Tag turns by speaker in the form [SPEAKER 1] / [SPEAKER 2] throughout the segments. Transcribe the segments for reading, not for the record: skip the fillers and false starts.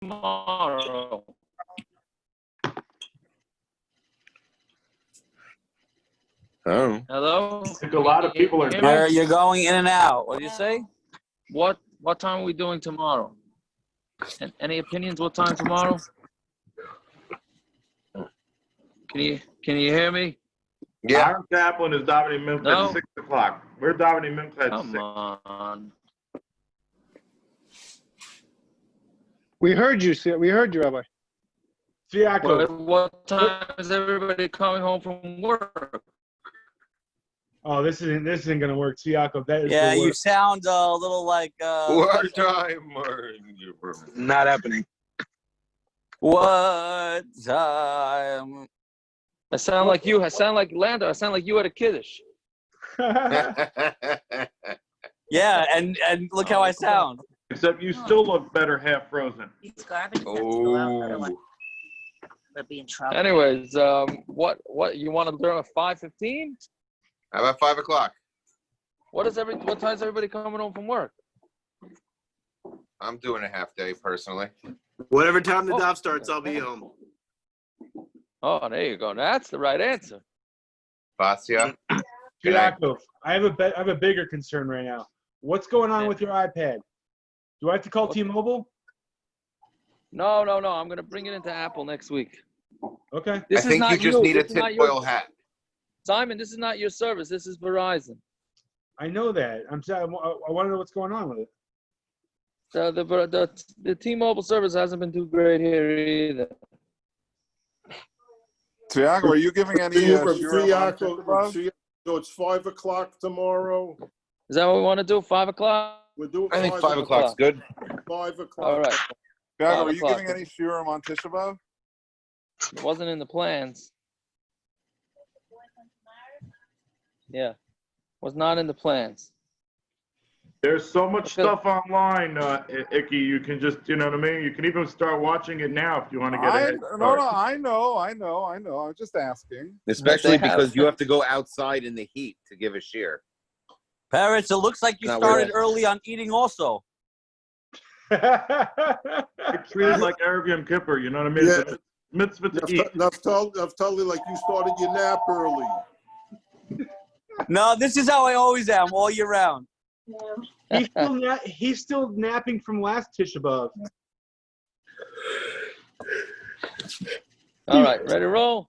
[SPEAKER 1] tomorrow?
[SPEAKER 2] Oh.
[SPEAKER 1] Hello?
[SPEAKER 3] I think a lot of people are.
[SPEAKER 4] You're going in and out. What do you say?
[SPEAKER 1] What time are we doing tomorrow? Any opinions? What time tomorrow? Can you hear me?
[SPEAKER 2] Yeah.
[SPEAKER 3] Aaron Kaplan is davening Mikva at 6 o'clock. We're davening Mikva at 6.
[SPEAKER 1] Come on.
[SPEAKER 5] We heard you, Rabbi.
[SPEAKER 1] What time is everybody coming home from work?
[SPEAKER 5] Oh, this isn't gonna work, Yaakov. That is
[SPEAKER 4] Yeah,
[SPEAKER 5] the
[SPEAKER 4] you
[SPEAKER 5] worst.
[SPEAKER 4] sound a little like.
[SPEAKER 2] What time are you?
[SPEAKER 5] Not happening.
[SPEAKER 4] What time?
[SPEAKER 1] I sound like you. I sound like Lando. I sound like you at a kiddush.
[SPEAKER 4] Yeah, and look how I sound.
[SPEAKER 3] Except you still look better half frozen.
[SPEAKER 6] These garbage have to go out, otherwise they'll be in trouble.
[SPEAKER 1] Anyways, what you want to learn at 5:15?
[SPEAKER 2] How about 5 o'clock?
[SPEAKER 1] What time's everybody coming home from work?
[SPEAKER 2] I'm doing a half day personally.
[SPEAKER 7] Whatever time the daf starts, I'll be home.
[SPEAKER 1] Oh, there you go. That's the right answer.
[SPEAKER 2] Vasya. Good night.
[SPEAKER 5] Yaakov, I have a bigger concern right now. What's going on with your iPad? Do I have to call T-Mobile?
[SPEAKER 1] No. I'm gonna bring it into Apple next week.
[SPEAKER 5] Okay.
[SPEAKER 2] I think you just need a tinfoil hat.
[SPEAKER 1] Simon, this is not your service. This is Verizon.
[SPEAKER 5] I know that. I want to know what's going on with it.
[SPEAKER 1] The T-Mobile service hasn't been too great here either.
[SPEAKER 8] Tiago, are you giving any
[SPEAKER 9] So it's 5 o'clock tomorrow.
[SPEAKER 1] Is that what we want to do? 5 o'clock?
[SPEAKER 9] We're doing.
[SPEAKER 2] I think 5 o'clock's good.
[SPEAKER 9] 5 o'clock.
[SPEAKER 1] All right.
[SPEAKER 8] Tiago, are you giving any shiurim on Tisha B'Av?
[SPEAKER 1] It wasn't in the plans. Yeah, was not in the plans.
[SPEAKER 3] There's so much stuff online, Icky. You can just, you know what I mean? You can even start watching it now if you want to get ahead.
[SPEAKER 8] I know. I'm just asking.
[SPEAKER 2] Especially because you have to go outside in the heat to give a shear.
[SPEAKER 4] Parents, it looks like you started early on eating also.
[SPEAKER 3] It's treated like Erev Yom Kippur, you know what I mean?
[SPEAKER 9] Yeah.
[SPEAKER 3] It's a mitzvah to eat.
[SPEAKER 9] Naftali, like you started your nap early.
[SPEAKER 4] No, this is how I always am all year round.
[SPEAKER 5] He's still napping from last Tisha B'Av.
[SPEAKER 1] All right, ready to roll?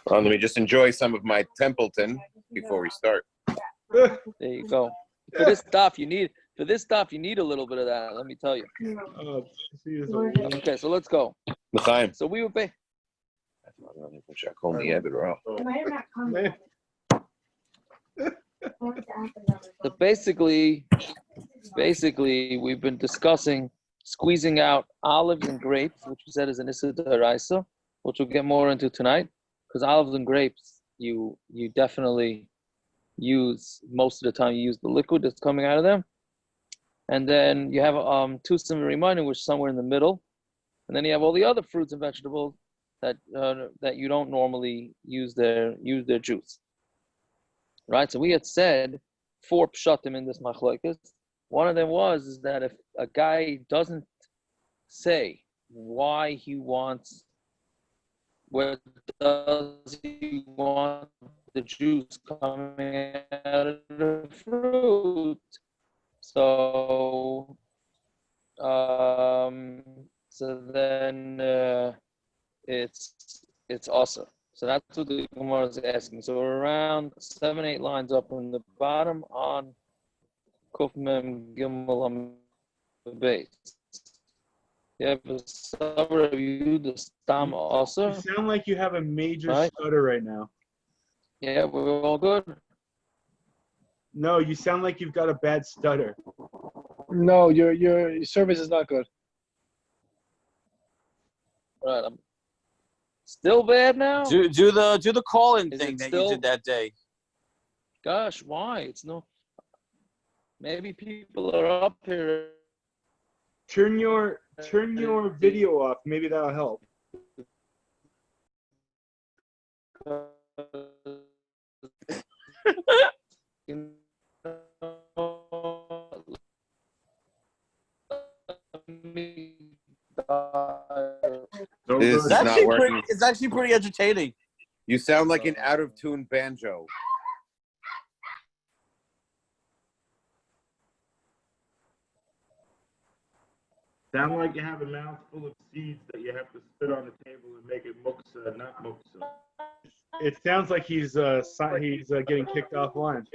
[SPEAKER 2] Let me just enjoy some of my Templeton before we start.
[SPEAKER 1] There you go. For this stuff, you need a little bit of that. Let me tell you. Okay, so let's go.
[SPEAKER 2] L'chaim.
[SPEAKER 1] So we were So basically, we've been discussing squeezing out olives and grapes, which we said is an issa d'oraisa, which we'll get more into tonight. Because olives and grapes, you definitely use most of the time. You use the liquid that's coming out of them, and then you have two similar remaining, which is somewhere in the middle, and then you have all the other fruits and vegetables that you don't normally use their juice. Right, so we had said 4 pshatim in this Machlokes. One of them is that if a guy doesn't say why he wants, where does he want the juice coming out of the fruit? So, then it's awesome. So that's what the Gemara is asking. So we're around 7-8 lines up on the bottom on Kuf Mem Gimel on the base. You have a suburb of Yehuda Stam also.
[SPEAKER 5] You sound like you have a major stutter right now.
[SPEAKER 1] Yeah, we're all good.
[SPEAKER 5] No, you sound like you've got a bad stutter.
[SPEAKER 10] No, your service is not good.
[SPEAKER 1] Right, I'm still bad now.
[SPEAKER 4] Do the call-in thing that you did that day.
[SPEAKER 1] Gosh, why? It's no. Maybe people are up here.
[SPEAKER 5] Turn your video off. Maybe that'll help.
[SPEAKER 3] So
[SPEAKER 2] This
[SPEAKER 3] good.
[SPEAKER 2] is not working.
[SPEAKER 4] It's actually pretty entertaining.
[SPEAKER 2] You sound like an out-of-tune banjo.
[SPEAKER 3] Sound like you have a mouth full of seeds that you have to spit on the table and make it muksa, not muksa.
[SPEAKER 5] It sounds like he's getting kicked offline.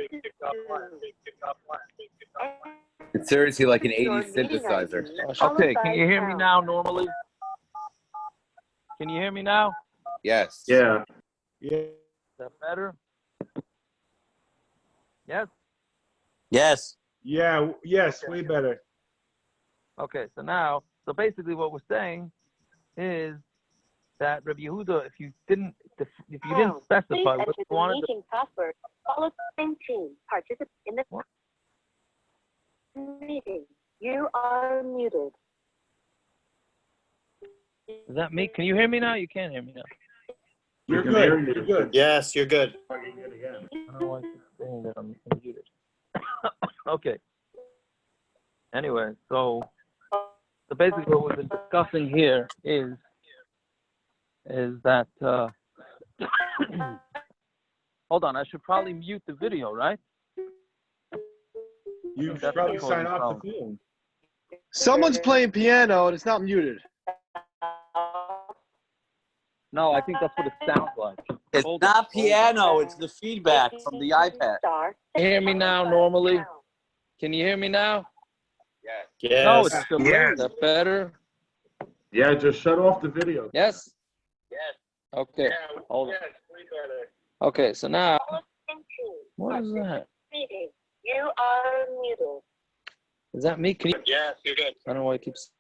[SPEAKER 2] It's seriously like an 80s synthesizer.
[SPEAKER 1] Okay, can you hear me now normally? Can you hear me now?
[SPEAKER 2] Yes.
[SPEAKER 3] Yeah.
[SPEAKER 5] Yeah.
[SPEAKER 1] Is that better? Yes?
[SPEAKER 4] Yes.
[SPEAKER 5] Yeah. Yes. Way better.
[SPEAKER 1] Okay, so basically what we're saying is that Rabbi Yehuda, if you didn't specify what you wanted to...
[SPEAKER 6] password. Follow same team. Participate in the meeting. You are muted.
[SPEAKER 1] Is that me? Can you hear me now? You can't hear me now.
[SPEAKER 5] You're
[SPEAKER 3] can hear
[SPEAKER 5] good.
[SPEAKER 3] you.
[SPEAKER 5] You're good.
[SPEAKER 7] Yes, you're good.
[SPEAKER 3] Plugging in again.
[SPEAKER 1] I don't know why it's saying that I'm muted. Okay. Anyway, so basically what we've been discussing here is that hold on, I should probably mute the video, right?
[SPEAKER 5] You should probably sign off the phone.
[SPEAKER 10] Someone's playing piano and it's not muted.
[SPEAKER 1] No, I think that's what it sounds like.
[SPEAKER 4] It's
[SPEAKER 1] Hold
[SPEAKER 4] not
[SPEAKER 1] on.
[SPEAKER 4] piano. It's the feedback from the iPad.
[SPEAKER 1] Can you hear me now normally? Can you hear me now?
[SPEAKER 7] Yes.
[SPEAKER 1] No, it's still
[SPEAKER 3] Yes.
[SPEAKER 1] Is that better?
[SPEAKER 3] Yeah, just shut off the video.
[SPEAKER 1] Yes? Okay, hold on. Okay, so now, what is that?
[SPEAKER 6] Meeting. You are muted.
[SPEAKER 1] Is that me? Can you?
[SPEAKER 7] Yes, you're good.
[SPEAKER 1] I don't know why it keeps...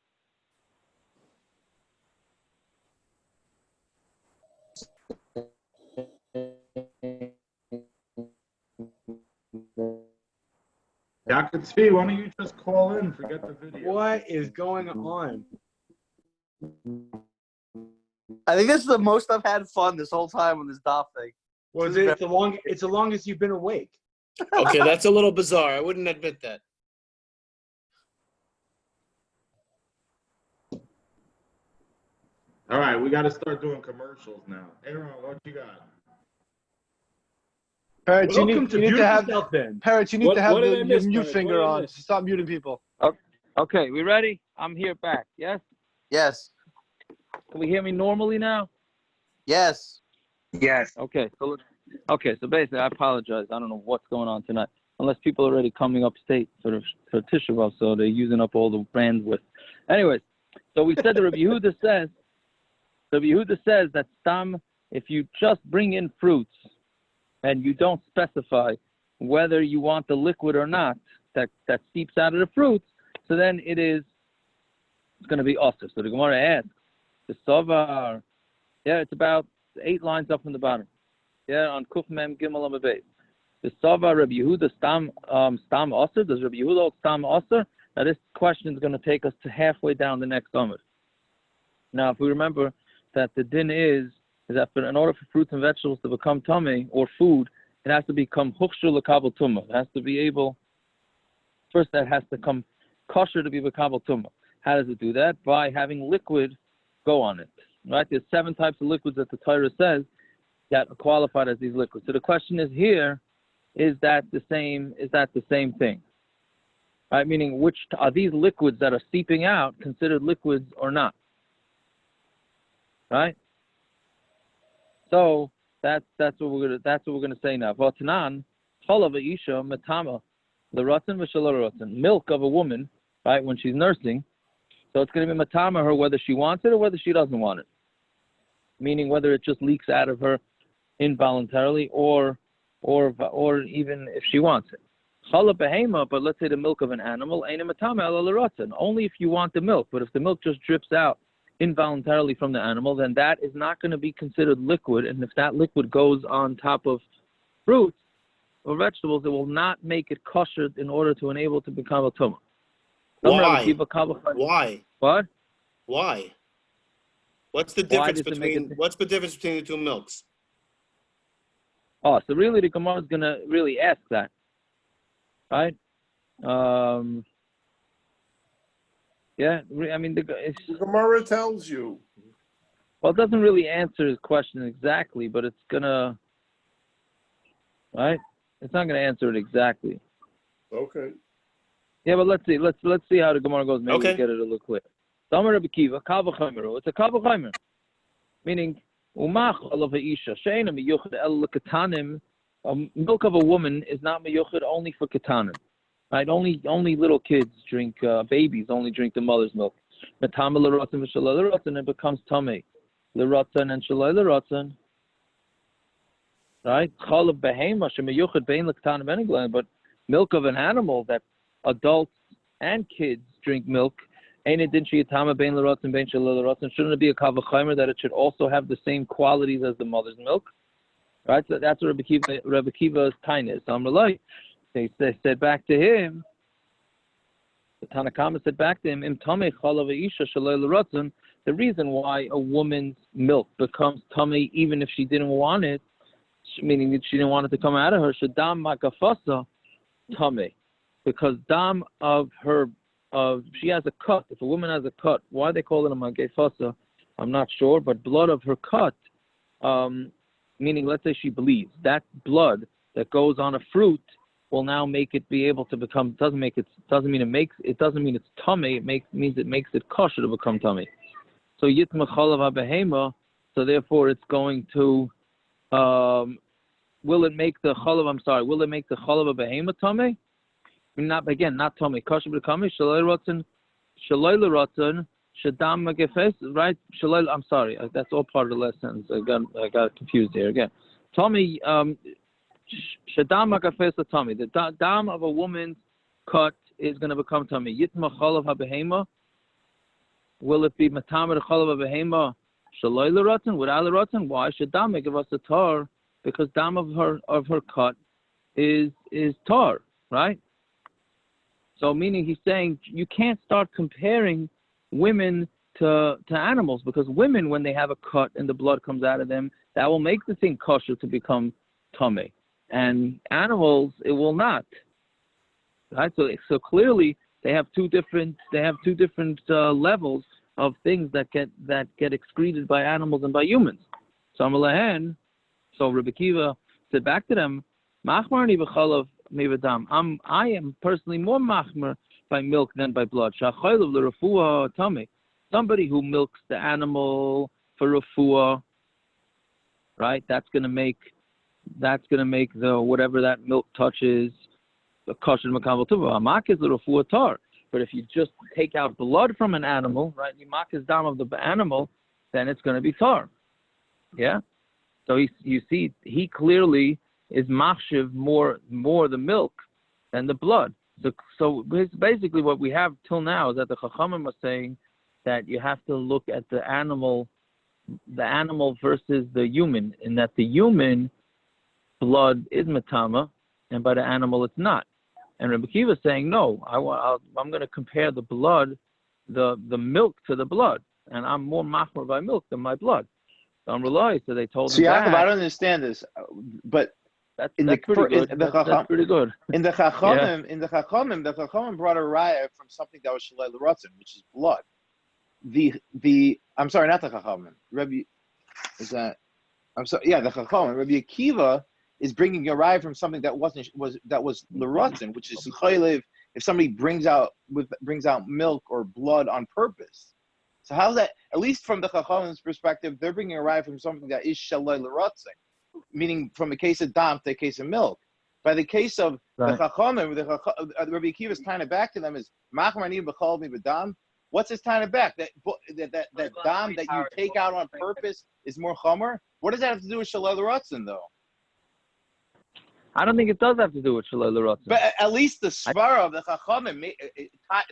[SPEAKER 3] Dr. Tzvi, why don't you just call in? Forget the video.
[SPEAKER 5] What is going on?
[SPEAKER 4] I think this is the most I've had fun this whole time on this Daf thing.
[SPEAKER 5] Was it it's the longest you've been awake?
[SPEAKER 7] Okay, that's a little bizarre. I wouldn't admit that.
[SPEAKER 3] All right, we got to start doing commercials now. Aaron, what you got?
[SPEAKER 10] Parrots, you
[SPEAKER 5] Welcome
[SPEAKER 10] need
[SPEAKER 5] to
[SPEAKER 10] to
[SPEAKER 5] Beautiful
[SPEAKER 10] have
[SPEAKER 5] South Bend.
[SPEAKER 10] Parrots, you need to have
[SPEAKER 7] What did I
[SPEAKER 10] your
[SPEAKER 7] miss,
[SPEAKER 10] mute
[SPEAKER 7] Parrots?
[SPEAKER 10] finger
[SPEAKER 7] What did I
[SPEAKER 10] on.
[SPEAKER 7] miss?
[SPEAKER 10] Stop muting people.
[SPEAKER 1] Okay, we ready? I'm here back, yes?
[SPEAKER 4] Yes.
[SPEAKER 1] Can we hear me normally now?
[SPEAKER 4] Yes.
[SPEAKER 3] Yes.
[SPEAKER 1] Okay, so basically, I apologize. I don't know what's going on tonight. Unless people are already coming upstate for Tisha B'Av, so they're using up all the bandwidth. Anyways, so we said that Rabbi Yehuda says that if you just bring in fruits and you don't specify whether you want the liquid or not that seeps out of the fruits, so then it's going to be osir. So the Gemara asks, the Sovar, it's about 8 lines up from the bottom. On Kuf Mem Gimel Amud. The Sovar Rabbi Yehuda stam osir. Does Rabbi Yehuda stam osir? Now this question is going to take us to halfway down the next Amud. Now, if we remember that the din is that in order for fruits and vegetables to become tameh or food, it has to become huksher l'kabel tumah. It has to be able, first that has to come kosher to be l'kabel tumah. How does it do that? By having liquid go on it. Right? There's 7 types of liquids that the Torah says that are qualified as these liquids. So the question is here, is that the same thing? Right? Meaning, which are these liquids that are seeping out considered liquids or not? Right? So that's what we're gonna say now. V'atanan, chalav isha matama, l'ratzon v'shelo ratzon. Milk of a woman, right, when she's nursing, so it's gonna be matama her whether she wants it or whether she doesn't want it. Meaning whether it just leaks out of her involuntarily or even if she wants it. Chalav behema, but let's say the milk of an animal, ain't a matama ela l'ratzon. Only if you want the milk, but if the milk just drips out involuntarily from the animal, then that is not going to be considered liquid, and if that liquid goes on top of fruits or vegetables, it will not make it kosher in order to enable to become a tumah.
[SPEAKER 7] Why?
[SPEAKER 1] What?
[SPEAKER 7] Why? What's the difference between the two milks?
[SPEAKER 1] Oh, so really the Gemara is going to really ask that, right? Yeah, I mean,
[SPEAKER 9] The Gemara tells you.
[SPEAKER 1] well, it doesn't really answer his question exactly, but it's gonna, right? It's not gonna answer it exactly.
[SPEAKER 9] Okay.
[SPEAKER 1] Yeah, but let's see. Let's see how the Gemara goes. Maybe
[SPEAKER 7] Okay.
[SPEAKER 1] we'll get it a little clear. Tamar Rabbi Kiva, kal v'chomer. It's a kal v'chomer, meaning umach olav ha'isha she'ena miyuchad el lekatanim. Milk of a woman is not miyuchad only for katanim, right? Only little kids drink. Babies only drink the mother's milk. Matama l'rotzen v'shaloi l'rotzen, it becomes tameh l'rotzen and shaloi l'rotzen. Right? Chalav behema shemiyuchad bein lekatanim eniglan, but milk of an animal that adults and kids drink milk. Shouldn't it be a kavachimer that it should also have the same qualities as the mother's milk? Right? So that's what Rabbi Kiva's kindness. They said back to him, the Tanakama said back to him, the reason why a woman's milk becomes tameh even if she didn't want it, meaning that she didn't want it to come out of her, shadam makafasa tameh. Because dam of her, she has a cut. If a woman has a cut, why they call it a magefasa, I'm not sure. But blood of her cut, meaning let's say she bleeds, that blood that goes on a fruit will now make it be able to become. Doesn't mean it's tameh. It means it makes it kosher to become tameh. So yitma chalav habehema. So therefore, it's going to. Will it make the chalav? Will it make the chalav habehema tameh? Not tameh, kosher b'tameh, shaloi l'rotzen, shadam magefes, right? Shaloi, I'm sorry, that's all part of the last sentence. I got confused here again. Tameh, shadam magefes tameh. The dam of a woman's cut is going to become tameh. Yitma chalav habehema. Will it be matamer chalav habehema? Shaloi l'rotzen, without l'rotzen? Why should dam give us a tar? Because dam of her cut is tar, right? So meaning he's saying you can't start comparing women to animals, because women, when they have a cut and the blood comes out of them, that will make the thing kosher to become tameh. And animals, it will not. Right? So clearly they have two different levels of things that get excreted by animals and by humans. So Rabbi Kiva said back to them, Machmarni b'chalav. I am personally more machmer by milk than by blood. Somebody who milks the animal for refuah, right? That's gonna make the whatever that milk touches the kosher makabel tuva. Hamak is the refuah tar. But if you just take out blood from an animal, right? You mak is dam of the animal, then it's gonna be tar. Yeah. So you see, he clearly is machshiv more the milk than the blood. So basically what we have till now is that the Chachamim are saying that you have to look at the animal versus the human, in that the human blood is matama, and by the animal it's not. And Rabbi Kiva is saying, no, I'm going to compare the blood, the milk to the blood, and I'm more machmer by milk than my blood. So I'm relying. So they told him
[SPEAKER 11] Yaakov, I don't understand this, but
[SPEAKER 1] that's pretty good. That's pretty good.
[SPEAKER 11] In the Chachamim, the Chachamim brought a raya from something that was shalei l'rotzen, which is blood. I'm sorry, not the Chachamim. The Chachamim. Rabbi Akiva is bringing a raya from something that was l'rotzen, which is chaylev. If somebody brings out milk or blood on purpose. So how's that? At least from the Chachamim's perspective, they're bringing a raya from something that is shalei l'rotzen. Meaning from the case of dam to the case of milk. By the case of the Chachamim, Rabbi Akiva is tying it back to them is Machmarni b'chol mi b'dam. What's his tying it back? That dam that you take out on purpose is more chomer. What does that have to do with shalei l'rotzen though?
[SPEAKER 1] I don't think it does have to do with shalei l'rotzen.
[SPEAKER 11] But at least the svara of the Chachamim,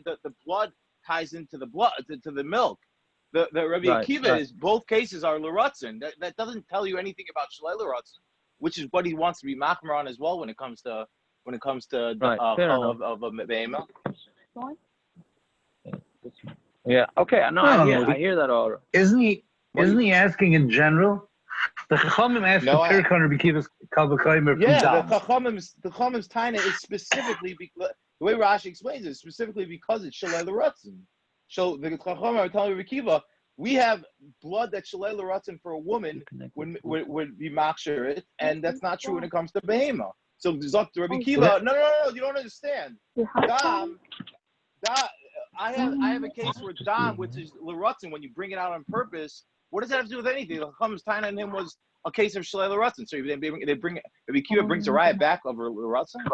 [SPEAKER 11] the blood ties into the blood to the milk. The Rabbi Akiva is both cases are l'rotzen. That doesn't tell you anything about shalei l'rotzen, which is what he wants to be machmer on as well when it comes to of a be'ema.
[SPEAKER 1] Yeah. Okay. I hear that all.
[SPEAKER 12] Isn't he asking in general? The Chachamim asked the Pirkei Rabbi Akiva's kal v'chomer.
[SPEAKER 11] Yeah, the Chachamim's taina is specifically the way Rashi explains it is specifically because it's shalei l'rotzen. So the Chacham are telling Rabbi Kiva, we have blood that's shalei l'ratzon for a woman would be maksher it, and that's not true when it comes to behema. So Zok to Rabbi Kiva, no, you don't understand. Dam, I have a case where dam, which is l'ratzon, when you bring it out on purpose, what does that have to do with anything? The Chacham's time on him was a case of shalei l'ratzon. So they bring Rabbi Kiva brings a riot back over l'ratzon.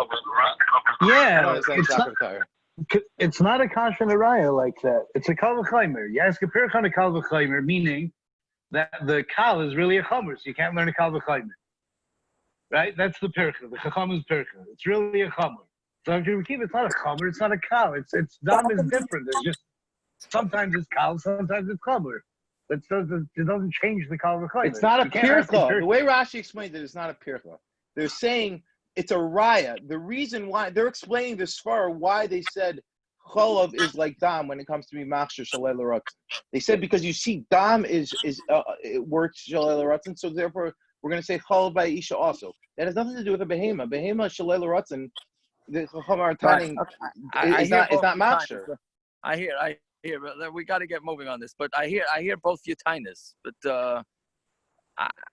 [SPEAKER 12] Yeah, it's not a kasha raya like that. It's a kal v'chaymer. You ask a pirch on a kal v'chaymer, meaning that the kal is really a chomer, so you can't learn a kal v'chaymer. Right? That's the pircha. The chacham is pircha. It's really a chomer. So if you keep, it's not a chomer. It's not a kal. It's dam is different. It's just sometimes it's kal, sometimes it's chomer. It doesn't change the kal v'chaymer.
[SPEAKER 11] It's not a pircha. The way Rashi explained it, it's not a pircha. They're saying it's a raya. The reason why they're explaining this far why they said cholav is like dam when it comes to be machshir shalei l'ratzon. They said because you see dam is it works shalei l'ratzon, so therefore we're going to say cholav by isha also. That has nothing to do with a behema. Behema shalei l'ratzon. The chacham are telling is not machshir.
[SPEAKER 6] I hear. But we got to get moving on this. But I hear both your tainas. But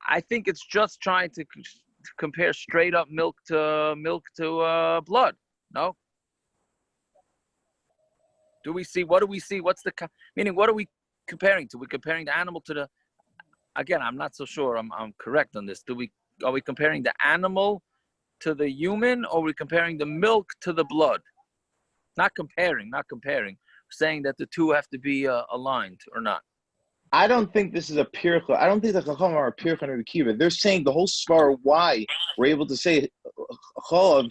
[SPEAKER 6] I think it's just trying to compare straight up milk to blood. No. What do we see? What's the meaning? What are we comparing to? We're comparing the animal to the. Again, I'm not so sure. I'm correct on this. Are we comparing the animal to the human, or are we comparing the milk to the blood? Not comparing. Saying that the two have to be aligned or not.
[SPEAKER 11] I don't think this is a pircha. I don't think the chacham are a pircha and a kiva. They're saying the whole svar why we're able to say cholav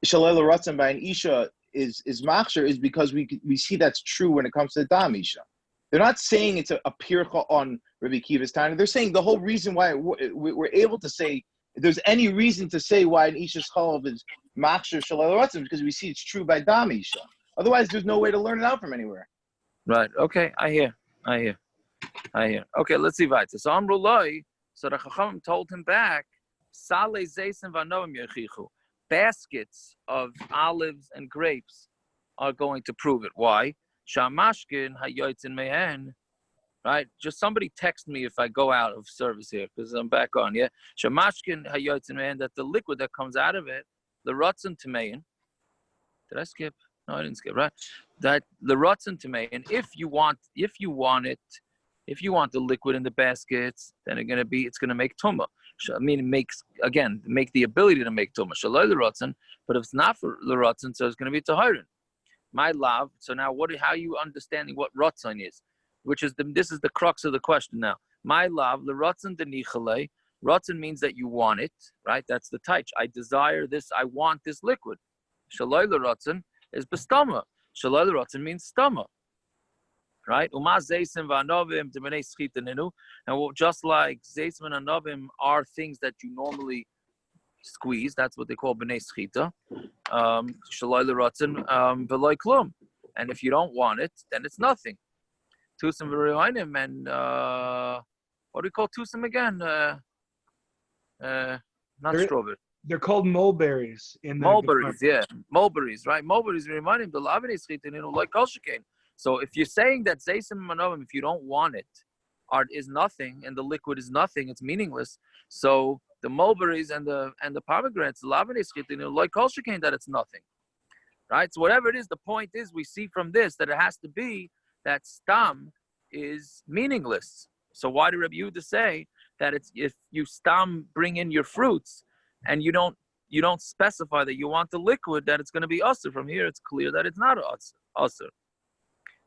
[SPEAKER 11] shalei l'ratzon by an isha is machshir is because we see that's true when it comes to the dam isha. They're not saying it's a pircha on Rabbi Kiva's time. They're saying the whole reason why we're able to say if there's any reason to say why an isha's cholav is machshir shalei l'ratzon because we see it's true by dam isha. Otherwise, there's no way to learn it out from anywhere.
[SPEAKER 6] Right. Okay. I hear. Okay, let's see weiter. So Amrullah, so the Chacham told him back, baskets of olives and grapes are going to prove it. Why? Right? Just somebody text me if I go out of service here, because I'm back on, yeah? That the liquid that comes out of it, the rotzen tamein. Did I skip? No, I didn't skip, right? That the rotzen tamein, and if you want the liquid in the baskets, then it's gonna make tumah. I mean, it make the ability to make tumah. Shaloi l'rotzen, but if it's not for l'rotzen, so it's gonna be tahirin. My love. So now, how are you understanding what rotzen is? This is the crux of the question now. My love, l'rotzen denichale. Rotzen means that you want it, right? That's the taich. I desire this. I want this liquid. Shaloi l'rotzen is bestama. Shaloi l'rotzen means stama. Right? And just like zeisim and anovim are things that you normally squeeze, that's what they call b'nei schita. Shaloi l'rotzen v'loi klum. And if you don't want it, then it's nothing. Tusim v'rioinim and what do we call tusim again? Not strawberry.
[SPEAKER 5] They're called mulberries.
[SPEAKER 6] Mulberries, yeah. Mulberries, right? Mulberries remind him the lavini schita, like kosher. So if you're saying that zeisim manovim, if you don't want it, is nothing, and the liquid is nothing, it's meaningless. So the mulberries and the pomegranates, the lavini schita, like kosher, that it's nothing, right? So whatever it is, the point is we see from this that it has to be that stam is meaningless. So why did Rabbi Yehuda say that it's if you stam bring in your fruits and you don't specify that you want the liquid, that it's going to be usher? From here, it's clear that it's not usher.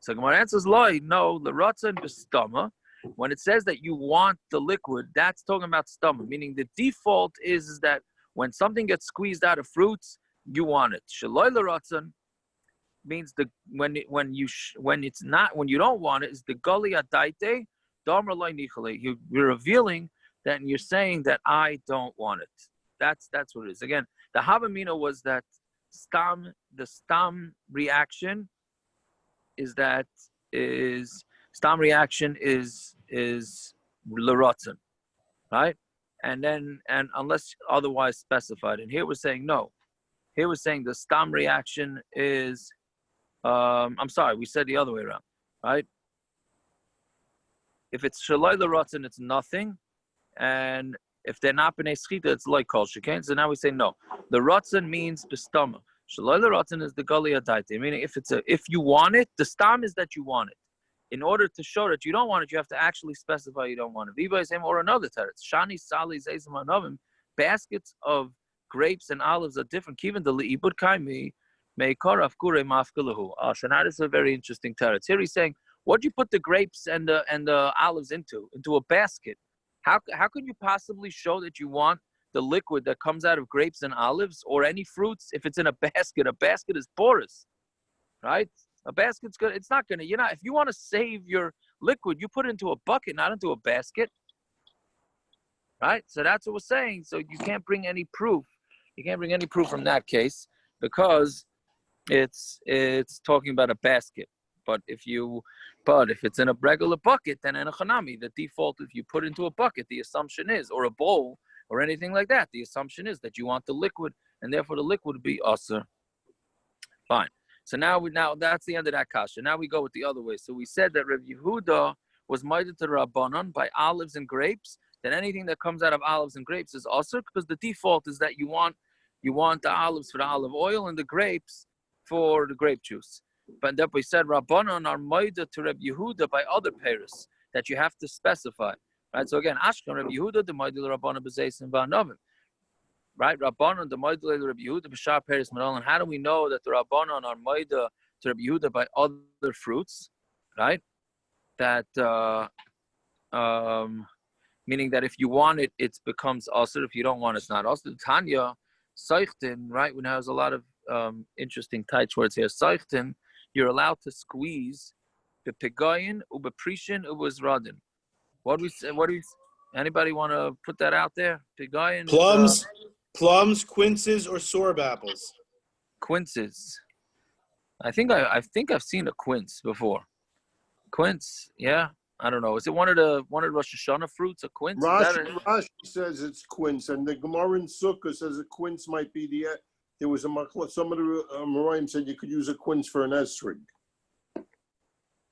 [SPEAKER 6] So Gemara answers, no, the rotzen b'stama. When it says that you want the liquid, that's talking about stama, meaning the default is that when something gets squeezed out of fruits, you want it. Shaloi l'rotzen means when you don't want it is the gali adaite damar loy nichale. You're revealing that, and you're saying that I don't want it. That's what it is. Again, the havamina was that the stam reaction is l'rotzen, right? And unless otherwise specified, and here we're saying no. Here we're saying the stam reaction is. I'm sorry, we said the other way around. right? If it's shaloi l'rotzen, it's nothing, and if they're not b'nei schita, it's like kosher. Okay, so now we say no. The rotzen means b'stama. Shaloi l'rotzen is the gali adaita, meaning if you want it, the stam is that you want it. In order to show that you don't want it, you have to actually specify you don't want it. Viva is him or another teretz. Shani sali zeizim anovim. Baskets of grapes and olives are different. Kiven the liibud kaimi meikar afkure mafkalahu. So now this is a very interesting teretz. Here he's saying, what'd you put the grapes and the olives into? Into a basket. How could you possibly show that you want the liquid that comes out of grapes and olives or any fruits if it's in a basket? A basket is porous, right? A basket's good. It's not gonna. If you want to save your liquid, you put it into a bucket, not into a basket, right? So that's what we're saying. So you can't bring any proof. You can't bring any proof from that case because it's talking about a basket. But if it's in a regular bucket, then in a chanami, the default, if you put into a bucket, the assumption is, or a bowl, or anything like that, the assumption is that you want the liquid, and therefore the liquid would be usher. Fine. So now that's the end of that kasha. Now we go with the other way. So we said that Rav Yehuda was made to Rabanan by olives and grapes. That anything that comes out of olives and grapes is usher because the default is that you want the olives for the olive oil and the grapes for the grape juice. But then we said Rabbanan are made to Rav Yehuda by other pairs that you have to specify. Right. So again, Ashkan Rav Yehuda the made Rabbanan b'zeisim v'anovim. Right, Rabbanan the Moedle Rabbi Yehuda b'shar peris merolan. How do we know that the Rabbanan are Moedle to Rabbi Yehuda by other fruits? Right, that meaning that if you want it, it becomes also. If you don't want it, it's not also. Tanya Seichten, right? When there's a lot of interesting tight words here. Seichten, you're allowed to squeeze the pegayin ubeprishin ubezradin. What do we? Anybody want to put that out there? Pegayin.
[SPEAKER 7] Plums, quinces, or sorb apples?
[SPEAKER 6] Quinces. I think I've seen a quince before. Quince, yeah. I don't know. Is it one of the Rosh Hashanah fruits? A quince?
[SPEAKER 9] Rashi says it's quince, and the Gemara in Sukkah says a quince might be there was a Machlokes. Some of the Moraim said you could use a quince for an esrig.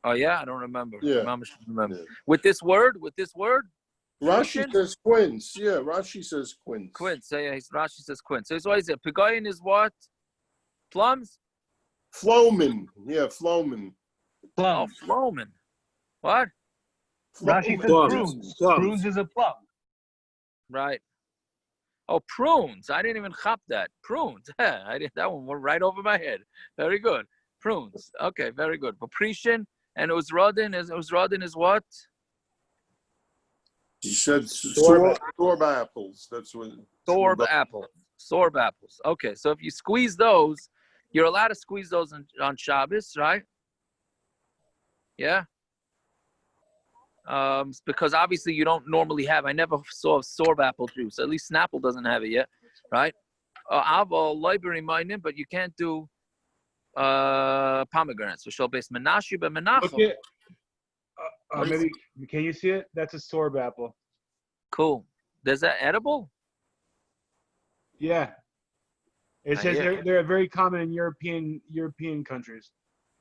[SPEAKER 6] Oh yeah, I don't remember.
[SPEAKER 9] Yeah.
[SPEAKER 6] Mama should remember.
[SPEAKER 9] Yeah.
[SPEAKER 6] With this word.
[SPEAKER 9] Rashi says quince. Yeah, Rashi says quince.
[SPEAKER 6] Quince. So yeah, Rashi says quince. So what is it? Pegayin is what? Plums?
[SPEAKER 9] Floman. Yeah, floman.
[SPEAKER 6] Oh, floman. What?
[SPEAKER 12] Rashi says prunes. Prunes is a plum.
[SPEAKER 6] Right. Oh, prunes. I didn't even chop that. Prunes. That one went right over my head. Very good. Prunes. Okay, very good. Paprishin and Uzradin is what?
[SPEAKER 9] He said sorb apples. That's what.
[SPEAKER 6] Sorb apples. Okay, so if you squeeze those, you're allowed to squeeze those on Shabbos, right? Yeah. Because obviously you don't normally have. I never saw sorb apple juice. At least Snapple doesn't have it yet, right? Aval library mining, but you can't do pomegranates. So shall base menashi but menachem.
[SPEAKER 5] Okay. Maybe can you see it? That's a sorb apple.
[SPEAKER 6] Cool. Is that edible?
[SPEAKER 5] Yeah. It says they're very common in European countries.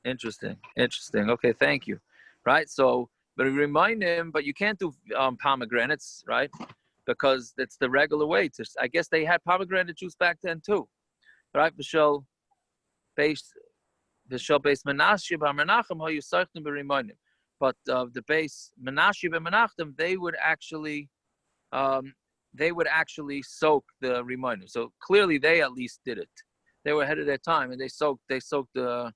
[SPEAKER 6] Interesting. Okay, thank you. Right. So, but remind him. But you can't do pomegranates, right? Because it's the regular way. I guess they had pomegranate juice back then too, right? V'shel base menashe b'menachem how you certain be remind him. But the base menashe b'menachem they would actually soak the reminder. So clearly they at least did it. They were ahead of their time and they soaked the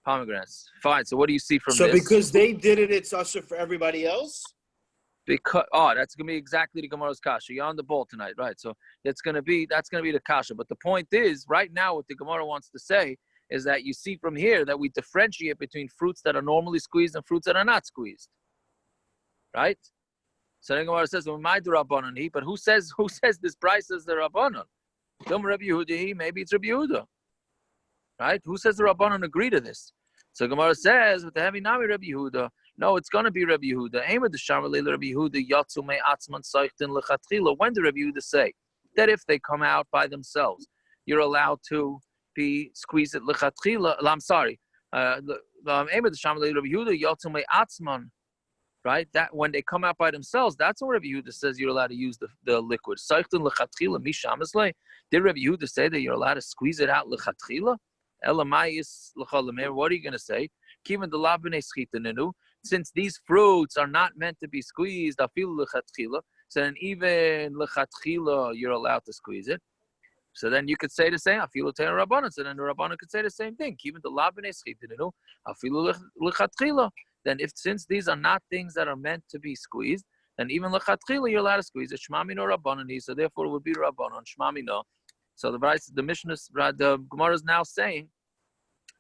[SPEAKER 6] pomegranates. Fine. So what do you see from this?
[SPEAKER 7] So because they did it, it's usher for everybody else?
[SPEAKER 6] Because that's gonna be exactly the Gemara's kasha. You're on the ball tonight, right? So that's gonna be the kasha. But the point is, right now, what the Gemara wants to say is that you see from here that we differentiate between fruits that are normally squeezed and fruits that are not squeezed, right? So the Gemara says, "Well, my Rabbanan, but who says this price is the Rabbanan? Rabbi Yehuda, maybe it's Rabbi Yehuda, right? Who says the Rabbanan agree to this?" So Gemara says, "With the heavy nami Rabbi Yehuda." No, it's going to be Rabbi Yehuda. When did Rabbi Yehuda say that if they come out by themselves, you're allowed to be squeezed at lechatchila? I'm sorry, right? That when they come out by themselves, that's what Rabbi Yehuda says you're allowed to use the liquid. Did Rabbi Yehuda say that you're allowed to squeeze it out lechatchila? What are you going to say? Since these fruits are not meant to be squeezed, so then even lechatchila you're allowed to squeeze it. So then you could say the same. So then the Rabanan could say the same thing. Then since these are not things that are meant to be squeezed, then even lechatchila you're allowed to squeeze it. Shmami no Rabbanan. So therefore it would be Rabbanan. Shmami no. So the Mishnah, the Gemara is now saying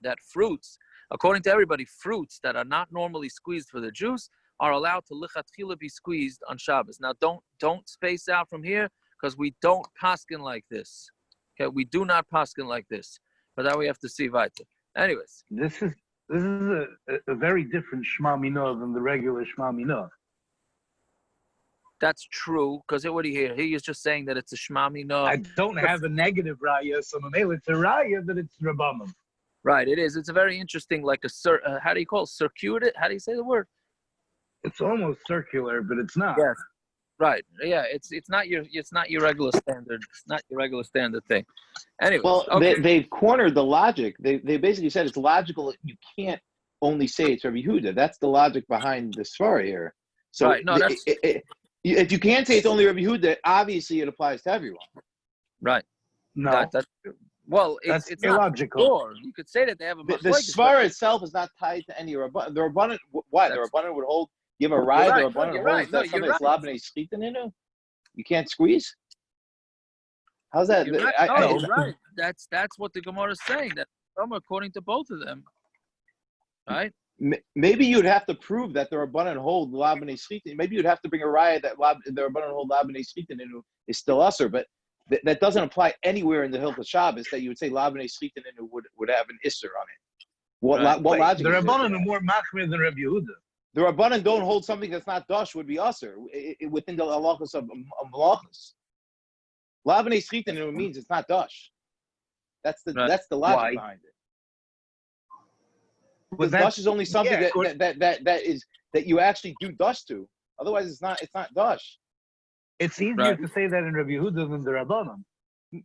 [SPEAKER 6] that fruits, according to everybody, fruits that are not normally squeezed for the juice are allowed to lichatchila be squeezed on Shabbos. Now don't space out from here because we don't paskin like this. Okay, we do not paskin like this. But now we have to see weiter. Anyways,
[SPEAKER 12] this is a very different Shema Minah than the regular Shema Minah.
[SPEAKER 6] That's true, because what do you hear? He is just saying that it's a Shema Minah.
[SPEAKER 12] I don't have a negative raya, so it's a raya that it's Rabbanan.
[SPEAKER 6] Right, it is. It's a very interesting, like how do you call it? Circuitous? How do you say the word?
[SPEAKER 12] It's almost circular, but it's not.
[SPEAKER 6] Yes. Right. Yeah. It's not your regular standard. It's not your regular standard thing. Anyway.
[SPEAKER 11] Well,
[SPEAKER 6] okay.
[SPEAKER 11] they've cornered the logic. They basically said it's logical. You can't only say it's Rabbi Yehuda. That's the logic behind the svara here. So
[SPEAKER 6] right. No, that's
[SPEAKER 11] if you can't say it's only Rabbi Yehuda, obviously it applies to everyone.
[SPEAKER 6] Right.
[SPEAKER 12] No.
[SPEAKER 6] That's true. Well, it's
[SPEAKER 12] illogical.
[SPEAKER 6] Not sure. You could say that they have a
[SPEAKER 11] the svara itself is not tied to any Rabbanan. The Rabbanan, why? The Rabbanan would hold. Give a ride,
[SPEAKER 6] right.
[SPEAKER 11] or a bun,
[SPEAKER 6] You're
[SPEAKER 11] or
[SPEAKER 6] right. No,
[SPEAKER 11] something
[SPEAKER 6] you're
[SPEAKER 11] that's labnei schlitin in it. You can't squeeze. How's that?
[SPEAKER 6] You're right. You're right. That's what the Gemara is saying. That according to both of them, right?
[SPEAKER 11] Maybe you'd have to prove that the Rabbanan hold labnei schlitin. Maybe you'd have to bring a ride that the Rabbanan hold labnei schlitin in is still usher, but that doesn't apply anywhere in the Hilchos Shabbos that you would say labnei schlitin in would have an isser on it. What logic?
[SPEAKER 12] The Rabbanan are more machmir than Rabbi Yehuda.
[SPEAKER 11] The Rabbanan don't hold something that's not dash would be usher within the halachos of malachos. Labnei schlitin means it's not dash. That's the logic behind it. Because dash is only something that you actually do dash to. Otherwise, it's not dash.
[SPEAKER 12] It's easier to say that in Rabbi Yehuda than the Rabbanan.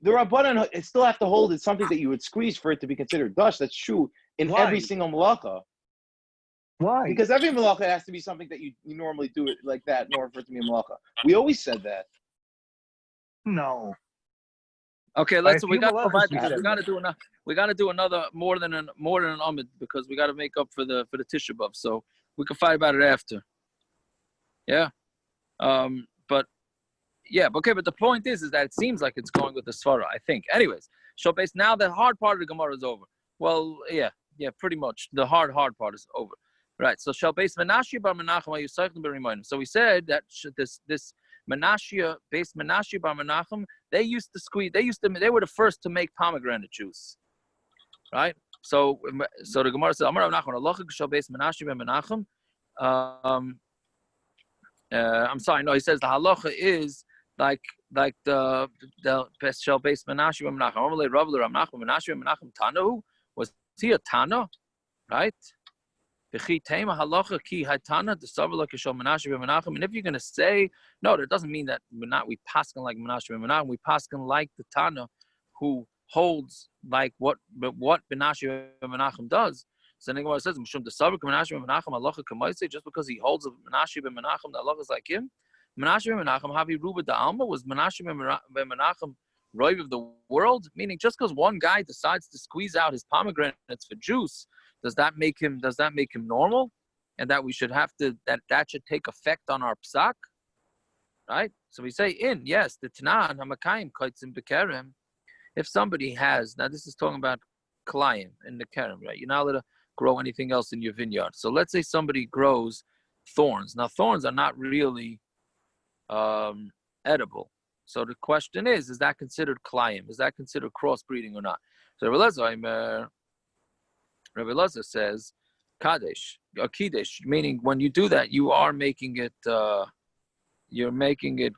[SPEAKER 11] The Rabbanan still have to hold it's something that you would squeeze for it to be considered dash. That's true in every single malacha.
[SPEAKER 12] Why?
[SPEAKER 11] Because every malacha has to be something that you normally do it like that in order for it to be a malacha. We always said that.
[SPEAKER 12] No.
[SPEAKER 6] Okay, we got to do another more than an Amud because we got to make up for the Tisha B'av. So we can fight about it after. Yeah. But the point is that it seems like it's going with the svara, I think. Anyways, so based now the hard part of the Gemara is over. Well, yeah, pretty much the hard part is over. Right, so shall base Menashia bar Menachem. So we said that this Menashia based Menashia bar Menachem, they were the first to make pomegranate juice. Right? So the Gemara says Amar Rav Nachman halacha shall base Menashia bar Menachem. I'm sorry, no, he says the halacha is like the shall base Menashia bar Menachem. Amar Rav Nachman Menashia bar Menachem Tanahu, was he a Tana? Right? And if you're going to say, no, that doesn't mean that we paskin like Menashe ben Menachem. We paskin like the Tana who holds like what Menashe ben Menachem does. So the Gemara says, just because he holds of Menashe ben Menachem, the Allah is like him. Menashe ben Menachem, Havi Ruba da Alma, was Menashe ben Menachem Roiv of the world? Meaning just because one guy decides to squeeze out his pomegranates for juice, does that make him normal, and that we should have to that should take effect on our psak, right? So we say yes, the Tanan Hamakayim Kaitzim Bekerem. If somebody has, now this is talking about Kalayim in the Kerem, right? You're not allowed to grow anything else in your vineyard. So let's say somebody grows thorns. Now thorns are not really edible. So the question is that considered Kalayim? Is that considered crossbreeding or not? So Rabbi Lazar says, Kadesh, or Kiddush, meaning when you do that, you are making it, meaning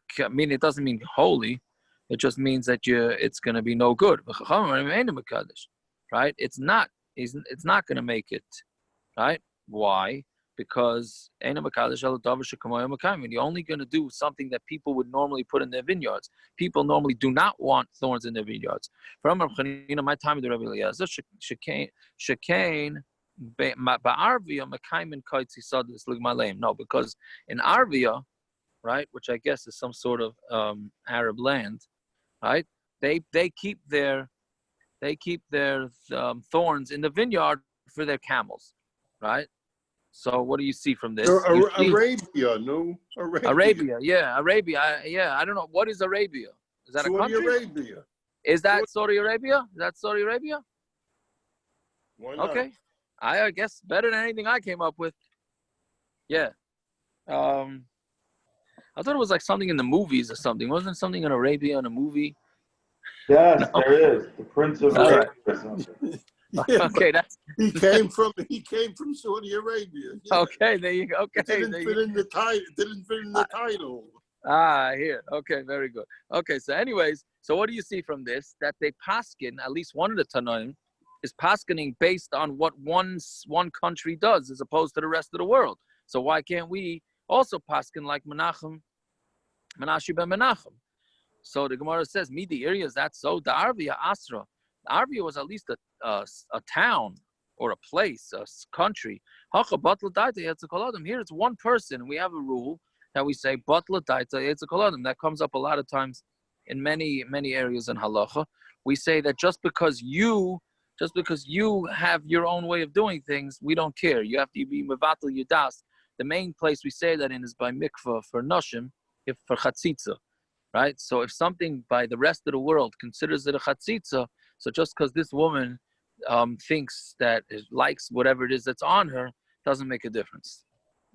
[SPEAKER 6] it doesn't mean holy, it just means that it's going to be no good. Right? It's not going to make it right? Why? Because you're only going to do something that people would normally put in their vineyards. People normally do not want thorns in their vineyards. From my time of the Rebbe Eliezer, no, because in Arvia, right, which I guess is some sort of Arab land, right? They keep their thorns in the vineyard for their camels, right? So what do you see from this?
[SPEAKER 9] Arabia, no?
[SPEAKER 6] Arabia, yeah, Arabia, yeah. I don't know, what is Arabia? Is that a country?
[SPEAKER 9] Saudi Arabia.
[SPEAKER 6] Is that Saudi Arabia? Is that Saudi Arabia?
[SPEAKER 9] Why not?
[SPEAKER 6] Okay, I guess better than anything I came up with. Yeah. I thought it was like something in the movies or something. Wasn't something in Arabia in a movie?
[SPEAKER 3] Yes, there is. The Prince of Arabia or something.
[SPEAKER 9] Yeah,
[SPEAKER 6] Okay, that's
[SPEAKER 9] he came from Saudi Arabia. Yeah.
[SPEAKER 6] okay. There you go. Okay,
[SPEAKER 9] It didn't fit in the title. Didn't fit in the title.
[SPEAKER 6] Here. Okay, very good. Okay, so anyways, so what do you see from this? That they paskin, at least one of the Tanaim, is paskening based on what one country does as opposed to the rest of the world. So why can't we also paskin like Menashe ben Menachem? So the Gemara says, Midi areas, that's so. The Arvia Asra. The Arvia was at least a town or a place, a country. Here it's one person. We have a rule that we say, that comes up a lot of times in many areas in halacha. We say that just because you have your own way of doing things, we don't care. You have to be mevatel yudas. The main place we say that in is by mikva for noshim, if for chatzitza, right? So if something by the rest of the world considers it a chatzitza, so just because this woman thinks that it likes whatever it is that's on her, doesn't make a difference,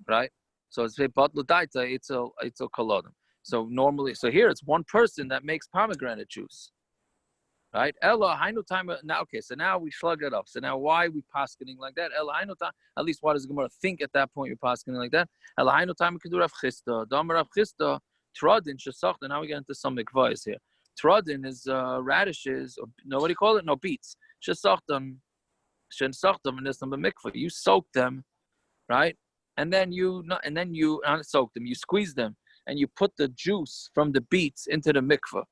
[SPEAKER 6] right? So it's a kolodim. So normally, so here it's one person that makes pomegranate juice, right? Ella hainu time. Now, okay, so now we slug it up. So now why are we paskening like that? Ella hainu time. At least why does Gemara think at that point you're paskening like that? Ella hainu time kedur Rav Chisda. Damar Rav Chisda. Trodin shesachta. Now we get into some mikvahs here. Trodin is radishes, or no, what do you call it? No, beets. Shesachtam, and there's some mikvah. You soak them, right? And then you not soak them. You squeeze them, and you put the juice from the beets into the mikvah,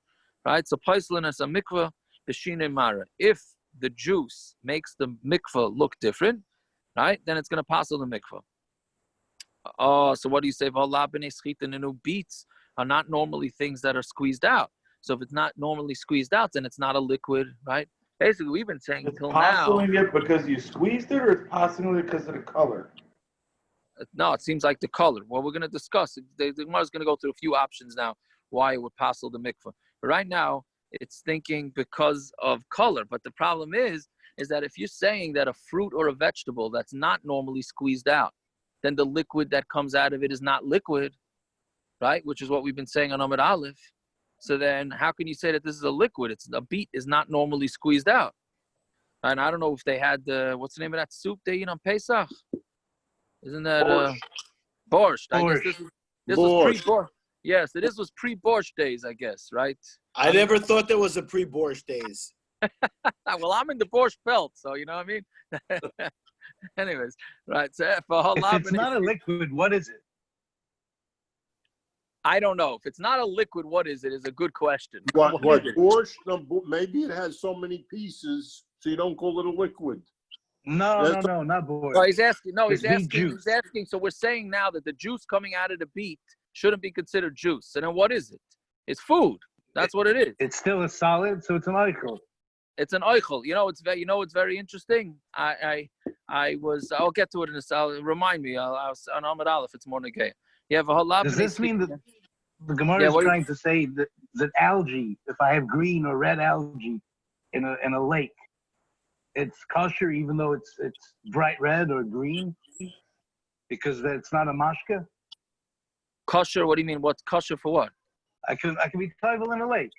[SPEAKER 6] right? So paislin as a mikvah, the shine mara. If the juice makes the mikvah look different, right? Then it's going to pass on the mikvah. Oh, so what do you say? Beets are not normally things that are squeezed out. So if it's not normally squeezed out, then it's not a liquid, right? Basically, we've been saying until now.
[SPEAKER 3] It's it because you squeezed it, or it's possibly because of the color?
[SPEAKER 6] No, it seems like the color. Well, we're going to discuss. The Gemara is going to go through a few options now why it would passel the mikvah. But right now, it's thinking because of color. But the problem is that if you're saying that a fruit or a vegetable that's not normally squeezed out, then the liquid that comes out of it is not liquid, right? Which is what we've been saying on Amud Aleph. So then how can you say that this is a liquid? It's a beet is not normally squeezed out. And I don't know if they had what's the name of that soup they eat on Pesach? Isn't that borscht? I guess this was pre-borscht. Yes, so this was pre-borscht days, I guess, right?
[SPEAKER 7] I never thought there was a pre-borscht days.
[SPEAKER 6] Well, I'm in the borscht belt, so you know what I mean? Anyways, right. So if
[SPEAKER 12] it's not a liquid, what is it?
[SPEAKER 6] I don't know. If it's not a liquid, what is it? Is a good question.
[SPEAKER 9] What borscht? No, maybe it has so many pieces, so you don't call it a liquid.
[SPEAKER 12] No, not borscht.
[SPEAKER 6] No, he's asking. So we're saying now that the juice coming out of the beet shouldn't be considered juice. So then what is it? It's food. That's what it is.
[SPEAKER 12] It's still a solid, so it's an oichel.
[SPEAKER 6] It's an oichel. It's very interesting. I'll get to it in a second. Remind me. I'll on Amud Aleph. It's more negay. You have a whole lot.
[SPEAKER 12] Does this mean that the Gemara is trying to say that algae, if I have green or red algae in a lake, it's kosher even though it's bright red or green, because it's not a mashka?
[SPEAKER 6] Kosher? What do you mean? What's kosher for what?
[SPEAKER 12] I can be toivel in a lake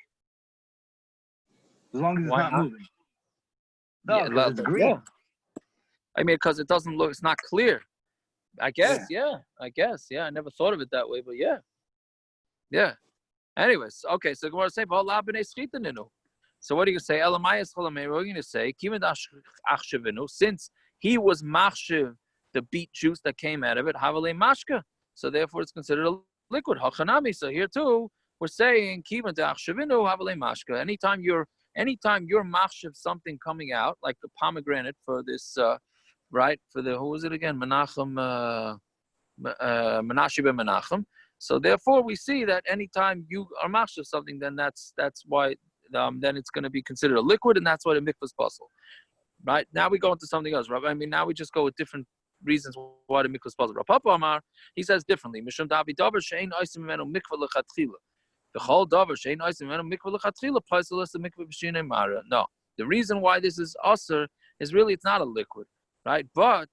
[SPEAKER 12] as long as it's not moving. No, it's green.
[SPEAKER 6] Yeah. I mean, because it doesn't look. It's not clear. I guess. Yeah. I guess. Yeah. I never thought of it that way, but yeah. Yeah. Anyways, okay. So Gemara say, so what are you going to say? What are you going to say? Since he was machshiv the beet juice that came out of it, havale mashka. So therefore, it's considered a liquid. Hachanami. So here too, we're saying kivan de'achshavinu havale mashka. Anytime you're machshav something coming out, like the pomegranate for this, right? For the, who was it again? Menachem, Menashe ben Menachem. So therefore, we see that anytime you are machshav something, then that's why then it's going to be considered a liquid, and that's why the mikvah is possible. Right? Now we go into something else, right? I mean, now we just go with different reasons why the mikvah is possible. Rav Papa Amar, he says differently. Mishum davi davar she'ein oisim mimenu mikvah lechatchila. The whole davar she'ein oisim mimenu mikvah lechatchila paisel es the mikvah b'shinei mara. No, the reason why this is usher is really it's not a liquid, right? But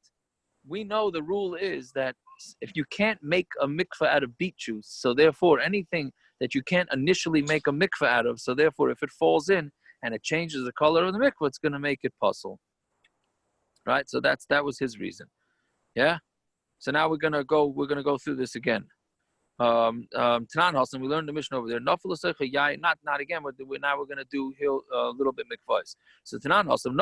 [SPEAKER 6] we know the rule is that if you can't make a mikvah out of beet juice, so therefore anything that you can't initially make a mikvah out of, so therefore if it falls in and it changes the color of the mikvah, it's going to make it puzzle. Right? So that was his reason. Yeah? So now we're gonna go through this again. Tanan Hasan, we learned the mission over there. Not again, but now we're gonna do a little bit mikvahs. So Tanan Hasan,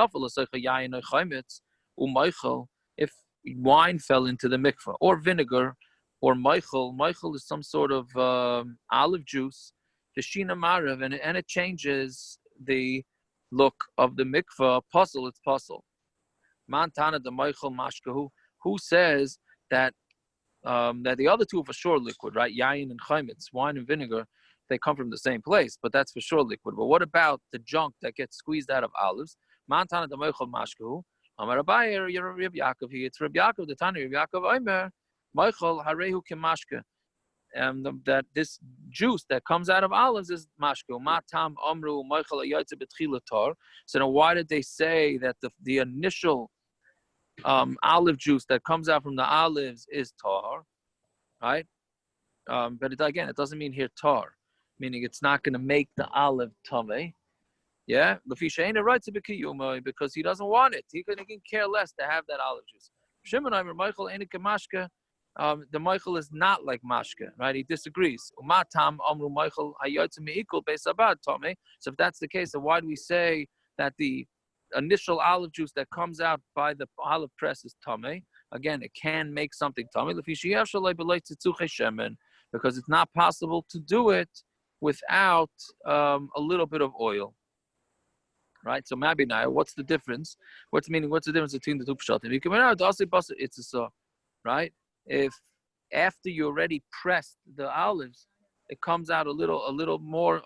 [SPEAKER 6] if wine fell into the mikvah, or vinegar, or Michael. Michael is some sort of olive juice, Fishina Marav, and it changes the look of the mikvah. Puzzle, it's puzzle. Mantana the Michael Mashkahu, who says that that the other two are for sure liquid, right? Yayin and chaimitz, wine and vinegar, they come from the same place, but that's for sure liquid. But what about the junk that gets squeezed out of olives? Mantana the Michael Mashkahu. Amar Abaye, you're Reb Yaakov here. It's Reb Yaakov, the Tani Reb Yaakov Omer. Michael Harehu Kimashka, that this juice that comes out of olives is mashka. Matam Amru Michael Ayatze Betchila Tar. So now, why did they say that the initial olive juice that comes out from the olives is tar, right? But it doesn't mean here tar, meaning it's not going to make the olive tameh. Yeah, because he doesn't want it. He can care less to have that olive juice. Shimon Michael Mashka. The Michael is not like mashka, right? He disagrees. Umatam amru Michael hayotze meikul beisabad tameh. So if that's the case, then why do we say that the initial olive juice that comes out by the olive press is tameh? Again, it can make something tameh. Because it's not possible to do it without a little bit of oil. Right? So Mabinai, what's the difference? What's the difference between the two pshatim? It's a saw, right? If after you already pressed the olives, it comes out a little more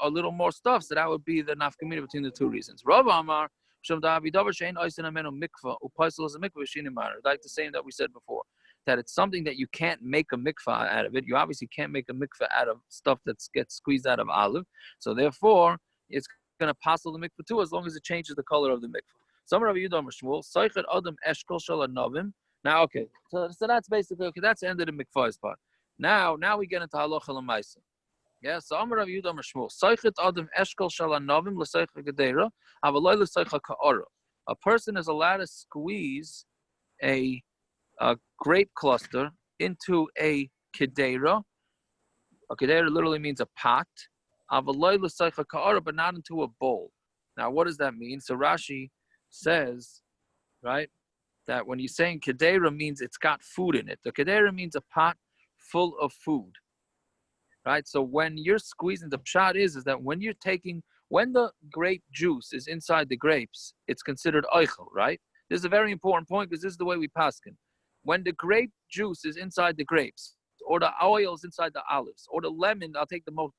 [SPEAKER 6] stuff, so that would be the nafkamina between the two reasons. Rav Amar, like the same that we said before, that it's something that you can't make a mikvah out of it. You obviously can't make a mikvah out of stuff that gets squeezed out of olive, so therefore it's going to passel the mikvah too, as long as it changes the color of the mikvah. Some Rav Yehuda Shmuel, Soichet Adam Eshkol Shel Novim. Now, okay, so that's basically, okay, that's the end of the mikvah's part. Now we get into halacha l'maisa. Yeah, so Amar Rav Yehuda Shmuel, Soichet Adam Eshkol Shel Novim l'Soicha Gedera, Avaloi l'Soicha Ka'ara. A person is allowed to squeeze a grape cluster into a kedera. A kedera literally means a pot. Avaloi l'Soicha Ka'ara, but not into a bowl. Now, what does that mean? So Rashi says, right, that when you're saying kedera means it's got food in it. The kedera means a pot full of food, right? So when you're squeezing, the pshat is that when the grape juice is inside the grapes, it's considered oichel, right? This is a very important point because this is the way we paskin. When the grape juice is inside the grapes, or the oil is inside the olives, or the lemon, I'll take the most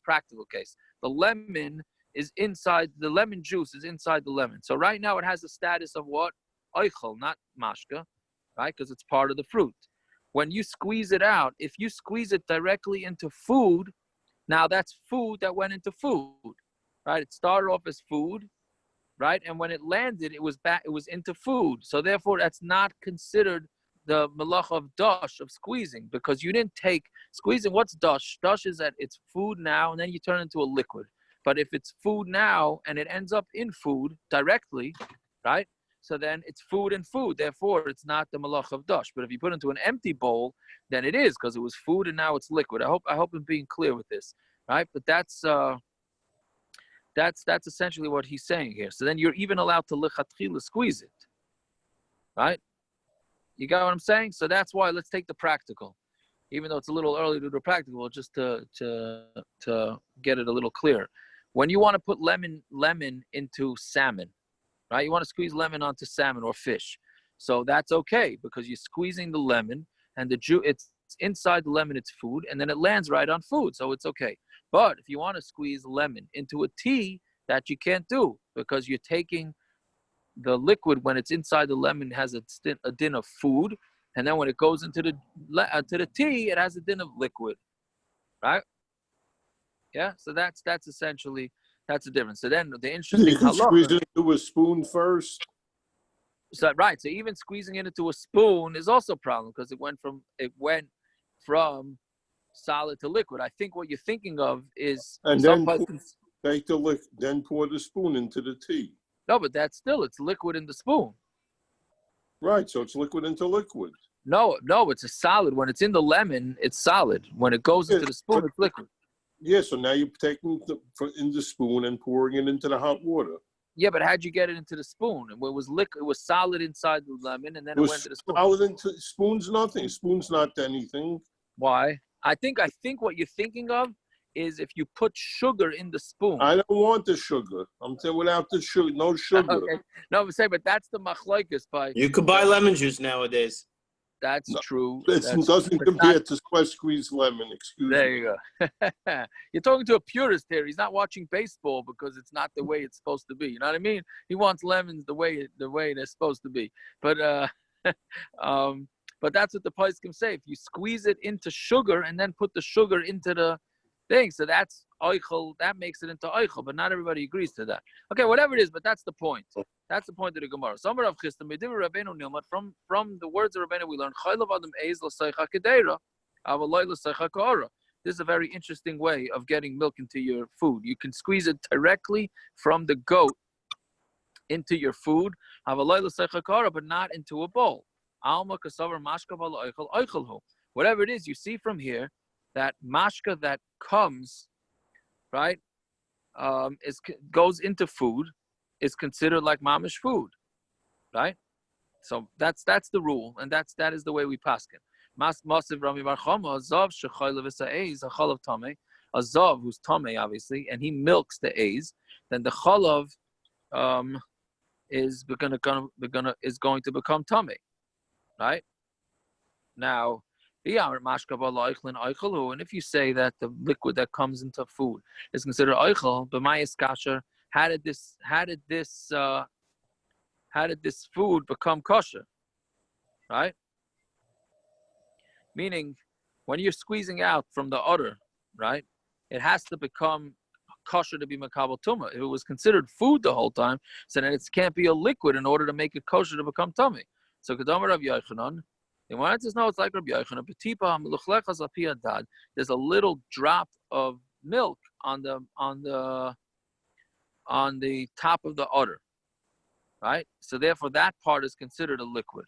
[SPEAKER 6] practical case. The lemon juice is inside the lemon. So right now it has the status of what? Oichel, not mashka, right? Because it's part of the fruit. When you squeeze it out, if you squeeze it directly into food, now that's food that went into food, right? It started off as food, right? And when it landed, it was into food. So therefore, that's not considered the malach of dash, of squeezing, because you didn't take squeezing. What's dash? Dash is that it's food now, and then you turn it into a liquid. But if it's food now and it ends up in food directly, right? So then it's food and food. Therefore, it's not the malach of dash. But if you put it into an empty bowl, then it is, because it was food and now it's liquid. I hope I'm being clear with this, right? But that's essentially what he's saying here. So then you're even allowed to lichatchila squeeze it, right? You got what I'm saying? So that's why let's take the practical. Even though it's a little early to do practical, just to get it a little clearer. When you want to put lemon into salmon, right? You want to squeeze lemon onto salmon or fish. So that's okay because you're squeezing the lemon and it's inside the lemon, it's food, and then it lands right on food, so it's okay. But if you want to squeeze lemon into a tea, that you can't do because you're taking the liquid when it's inside the lemon has a din of food, and then when it goes into the tea, it has a din of liquid, right? Yeah, so that's essentially that's the difference. So then the interesting
[SPEAKER 9] You can
[SPEAKER 6] halacha,
[SPEAKER 9] squeeze it into a spoon first.
[SPEAKER 6] so right, so even squeezing it into a spoon is also a problem because it went from solid to liquid. I think what you're thinking of is
[SPEAKER 9] And then then pour the spoon into the tea.
[SPEAKER 6] No, but it's liquid in the spoon.
[SPEAKER 9] Right, so it's liquid into liquid.
[SPEAKER 6] No, it's a solid. When it's in the lemon, it's solid. When it goes into the spoon, it's liquid.
[SPEAKER 9] Yeah, so now you're taking in the spoon and pouring it into the hot water.
[SPEAKER 6] Yeah, but how'd you get it into the spoon? It was liquid. It was solid inside the lemon, and then it went to the spoon.
[SPEAKER 9] Solid into spoon's nothing. Spoon's not anything.
[SPEAKER 6] Why? I think what you're thinking of is if you put sugar in the spoon.
[SPEAKER 9] I don't want the sugar. I'm saying without the sugar, no sugar.
[SPEAKER 6] Okay. No, I'm saying, but that's the Machlokes by.
[SPEAKER 7] You could buy lemon juice nowadays.
[SPEAKER 6] That's true.
[SPEAKER 9] It doesn't compare to squeezed lemon. Excuse me.
[SPEAKER 6] There you go. You're talking to a purist here. He's not watching baseball because it's not the way it's supposed to be. You know what I mean? He wants lemons the way they're supposed to be. But but that's what the poskim say. If you squeeze it into sugar and then put the sugar into the thing, so that's oichel. That makes it into oichel. But not everybody agrees to that. Okay, whatever it is, but that's the point. That's the point of the Gemara. Somewhere of Chistam, from the words of Rabanan, we learn this is a very interesting way of getting milk into your food. You can squeeze it directly from the goat into your food, but not into a bowl. Whatever it is, you see from here that mashka that comes, right, goes into food, is considered like mamish food, right? So that's the rule, and that is the way we paskin. Masiv Rami Bar Chama, Zav shechaylev v'sa'ez, a chalav tameh, a zav who's tameh obviously, and he milks the aiz, then the chalav is going to become tameh, right? Now, and if you say that the liquid that comes into food is considered oichel, b'mayis kasher, how did this food become kosher, right? Meaning, when you're squeezing out from the udder, right, it has to become kosher to be makabel tumah. If it was considered food the whole time, so then it can't be a liquid in order to make it kosher to become tummy. So Kedamar Rav Yochanan, they wanted to know it's like Rav Yochanan. There's a little drop of milk on the top of the udder, right? So therefore, that part is considered a liquid.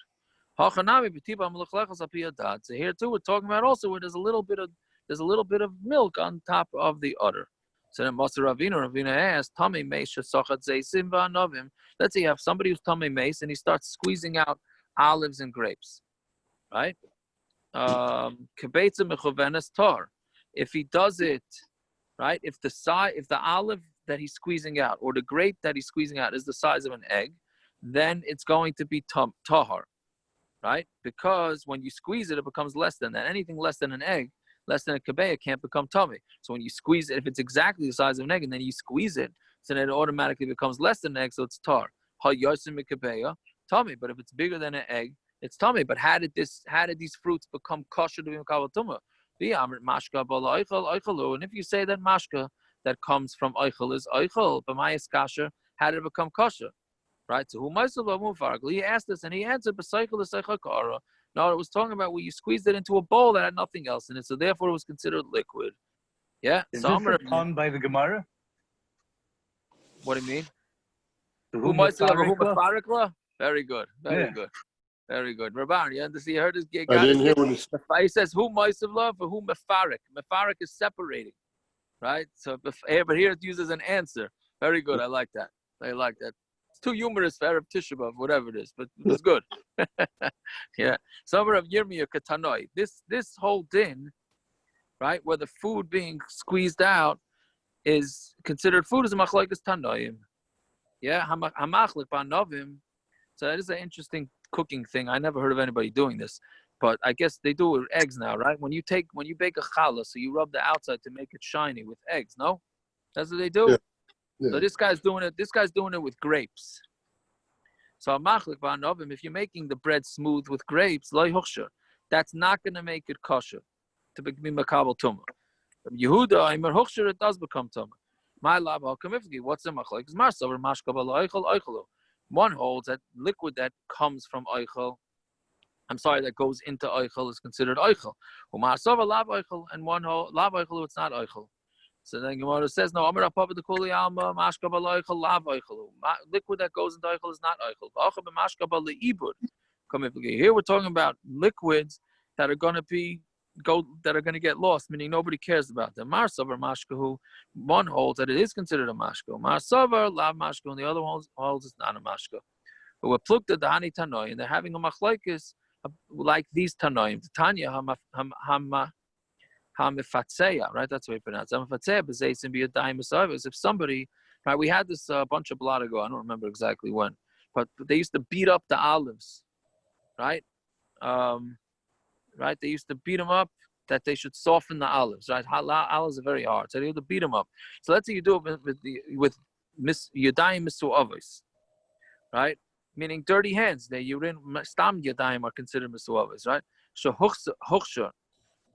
[SPEAKER 6] So here too, we're talking about also where there's a little bit of milk on top of the udder. So then Ravina asked, Tameh meis shesachat zeisim va'anavim. Let's say you have somebody who's tameh meis and he starts squeezing out olives and grapes, right? Kebetza mechovenes tar. If he does it, right? If the olive that he's squeezing out or the grape that he's squeezing out is the size of an egg, then it's going to be tahar, right? Because when you squeeze it, it becomes less than that. Anything less than an egg, less than a kebeya, can't become tameh. So when you squeeze it, if it's exactly the size of an egg and then you squeeze it, so then it automatically becomes less than an egg, so it's tar. Ha yosim kebeya, tameh. But if it's bigger than an egg, it's tameh. But how did these fruits become kosher to be makabel tumah? And if you say that mashka that comes from oichel is oichel, b'mayis kasher, how did it become kosher? Right? So he asked us and he answered, no, it was talking about where you squeezed it into a bowl that had nothing else in it, so therefore it was considered liquid. Yeah.
[SPEAKER 12] Is this a pun by the Gemara?
[SPEAKER 6] What do you mean? Very good. Very good. Very good. Rabanan, you understand? You heard this?
[SPEAKER 9] I didn't hear what
[SPEAKER 6] he says. Who ma'asav love for who mefarik? Mefarik is separating, right? So, but here it uses an answer. Very good. I like that. too humorous for Arab Tisha B'Av, whatever it is, but it's good. Yeah. Some of Yirmiyah Katanoi. This whole din, right, where the food being squeezed out is considered food as a Machlokes Tanoim. Yeah, Hamachlik Ba'Novim. So that is an interesting cooking thing. I never heard of anybody doing this, but I guess they do it with eggs now, right? When you bake a challah, so you rub the outside to make it shiny with eggs. No, that's what they do.
[SPEAKER 9] Yeah. Yeah.
[SPEAKER 6] So this guy's doing it. This guy's doing it with grapes. So Machlik Ba'Novim, if you're making the bread smooth with grapes, loy hochsher, that's not going to make it kosher to be makabel tumah. Yehuda, Imer hochsher, it does become tumah. My lab halkamifgi. What's the machlokes? Marsaver mashkabel oichel oichelu. One holds that liquid that comes from oichel, that goes into oichel is considered oichel. Umarsaver lav oichel, and one hold lav oichel, it's not oichel. So then Gemara says, no, Amar Apapa the Kuli Alma, Mashkaba Loichel, Lav Oichelu. Liquid that goes into Oichel is not Oichel. Mashkaba Leibud. Here we're talking about liquids that are going to get lost, meaning nobody cares about them. Marsavar Mashkahu, one holds that it is considered a Mashko. Marsavar, Lav Mashko, and the other holds it's not a Mashko. But we're plucked at the Hani Tanoi, and they're having a Machlokes like these Tanoim. The Tanya Hamifatseya, right? That's what we pronounce. Hamifatseya b'zeisim b'yadayim b'savos. If somebody, right? We had this a bunch of blood ago. I don't remember exactly when, but they used to beat up the olives, right? Right? They used to beat them up that they should soften the olives, right? Olives are very hard, so they used to beat them up. So let's say you do it with yadayim misuavos, right? Meaning dirty hands. They urin stam yadayim are considered misuavos, right? So hochsher,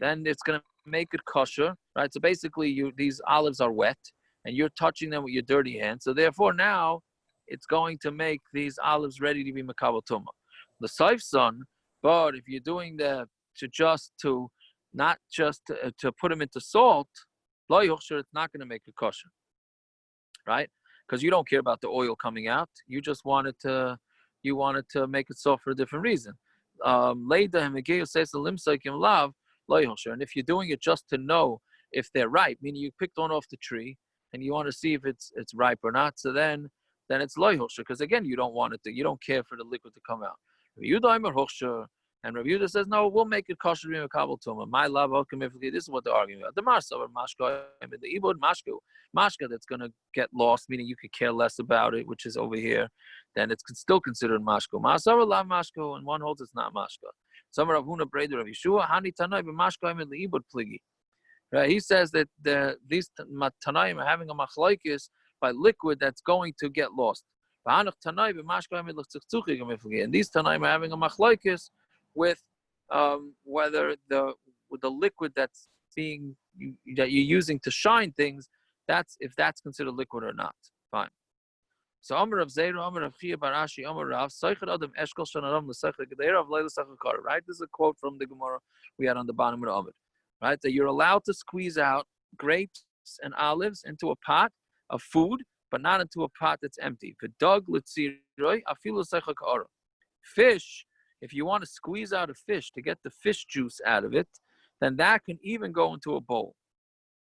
[SPEAKER 6] then it's going to make it kosher, right? So basically, these olives are wet, and you're touching them with your dirty hands. So therefore, now it's going to make these olives ready to be makabel tumah. The saif son, but if you're doing to put them into salt, lo yochsher, it's not going to make it kosher, right? Because you don't care about the oil coming out. You just wanted to make it soft for a different reason. And if you're doing it just to know if they're ripe, meaning you picked one off the tree and you want to see if it's ripe or not, so then it's loy hochsher, because again you don't care for the liquid to come out. And Rav Yehuda says, no, we'll make it kosher to be makabel tumah. My love, this is what they're arguing about. The marsav mashka, the ibud mashka that's going to get lost, meaning you could care less about it, which is over here, then it's still considered mashko. Marsav lav mashko, and one holds it's not mashka. Some Rav Huna Breder of Yeshua, Hani Tanai b'mashkaim and leibud pligi. Right? He says that these Tanaim are having a machlokes by liquid that's going to get lost. And these Tanaim are having a machlokes with whether the liquid that you're using to shine things, if that's considered liquid or not. Fine. So Amar of Zera, Amar of Chia Barashi, Amar Rav, Seichel Adam Eshkol Shanaram L'Seichel Gedera of Leila Seichel Kar. Right? This is a quote from the Gemara we had on the bottom of the Amud. Right? That you're allowed to squeeze out grapes and olives into a pot of food, but not into a pot that's empty. V'dog l'tziroi afilu Seichel Kar. Fish, if you want to squeeze out a fish to get the fish juice out of it, then that can even go into a bowl.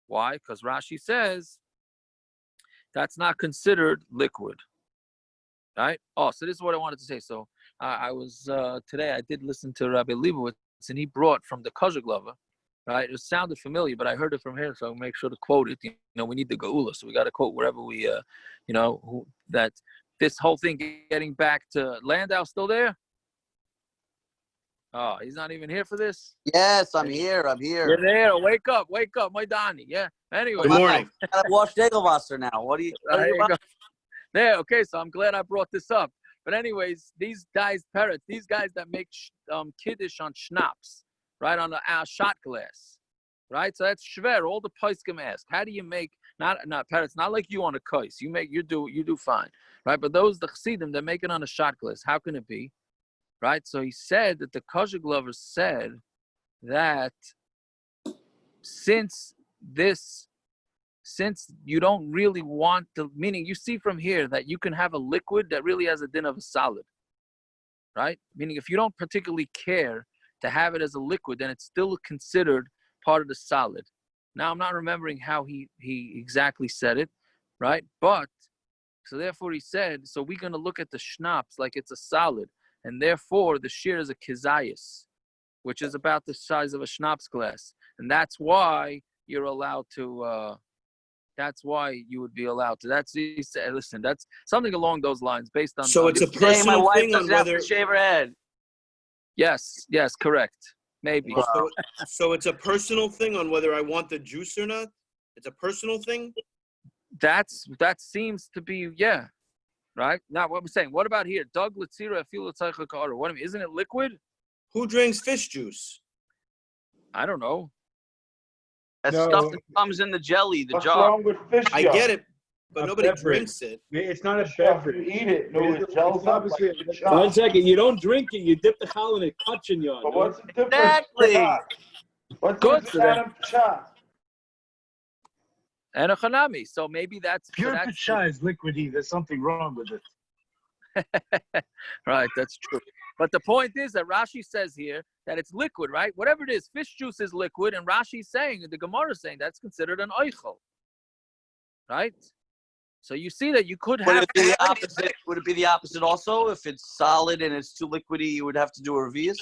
[SPEAKER 6] Why? Because Rashi says that's not considered liquid, right? Oh, so this is what I wanted to say. So I was today. I did listen to Rabbi Leibowitz, and he brought from the kosher glover, right? It sounded familiar, but I heard it from here, so I'll make sure to quote it. We need the geula, so we got to quote wherever we, that this whole thing getting back to Landau still there. Oh, he's not even here for this?
[SPEAKER 4] Yes, I'm here.
[SPEAKER 6] You're there. Wake up, my Donnie. Yeah. Anyway.
[SPEAKER 7] Good morning.
[SPEAKER 4] I gotta wash Degelwasser now. What do you want?
[SPEAKER 6] There, okay, so I'm glad I brought this up. But anyways, these guys that make kiddush on schnapps, right, on a shot glass, right? So that's shver. All the poskim ask, how do you make, not parrots, not like you on a kais. You do fine, right? But those, the chassidim, they make it on a shot glass. How can it be? Right, so he said that the kosher glover said that since you don't really want to, meaning you see from here that you can have a liquid that really has a din of a solid, right? Meaning if you don't particularly care to have it as a liquid, then it's still considered part of the solid. Now I'm not remembering how he exactly said it, right? But So therefore he said, so we're going to look at the schnapps like it's a solid. And therefore the shear is a kizayis, which is about the size of a schnapps glass. And that's why you're allowed to, that's why you would be allowed to. That's, he said, listen, that's something along those lines based on.
[SPEAKER 7] So it's a personal thing on whether.
[SPEAKER 4] Shave her head.
[SPEAKER 6] Yes, correct. Maybe.
[SPEAKER 7] Wow. So it's a personal thing on whether I want the juice or not? It's a personal thing?
[SPEAKER 6] That seems to be, yeah. Right? Now, what I'm saying, what about here? Doug Litzira, what I mean, isn't it liquid?
[SPEAKER 7] Who drinks fish juice?
[SPEAKER 6] I don't know.
[SPEAKER 4] That stuff that comes in the jelly, the
[SPEAKER 3] What's
[SPEAKER 4] jar.
[SPEAKER 3] wrong with fish?
[SPEAKER 7] I get it, but nobody drinks it.
[SPEAKER 5] It's not a beverage.
[SPEAKER 3] You eat it. No, it gels up like a shot.
[SPEAKER 5] 1 second. You don't drink it. You dip the challah in a kachin yarn.
[SPEAKER 3] But what's the difference?
[SPEAKER 4] Exactly.
[SPEAKER 3] What's
[SPEAKER 6] Good.
[SPEAKER 3] the difference in shot?
[SPEAKER 6] And a chanami. So maybe that's
[SPEAKER 12] Pure kasha is liquidy. There's something wrong with it.
[SPEAKER 6] Right, that's true. But the point is that Rashi says here that it's liquid, right? Whatever it is, fish juice is liquid, and Rashi's saying, the Gemara is saying that's considered an oichel, right? So you see that you could have.
[SPEAKER 4] Would it be the opposite? Would it be the opposite also? If it's solid and it's too liquidy, you would have to do a revius?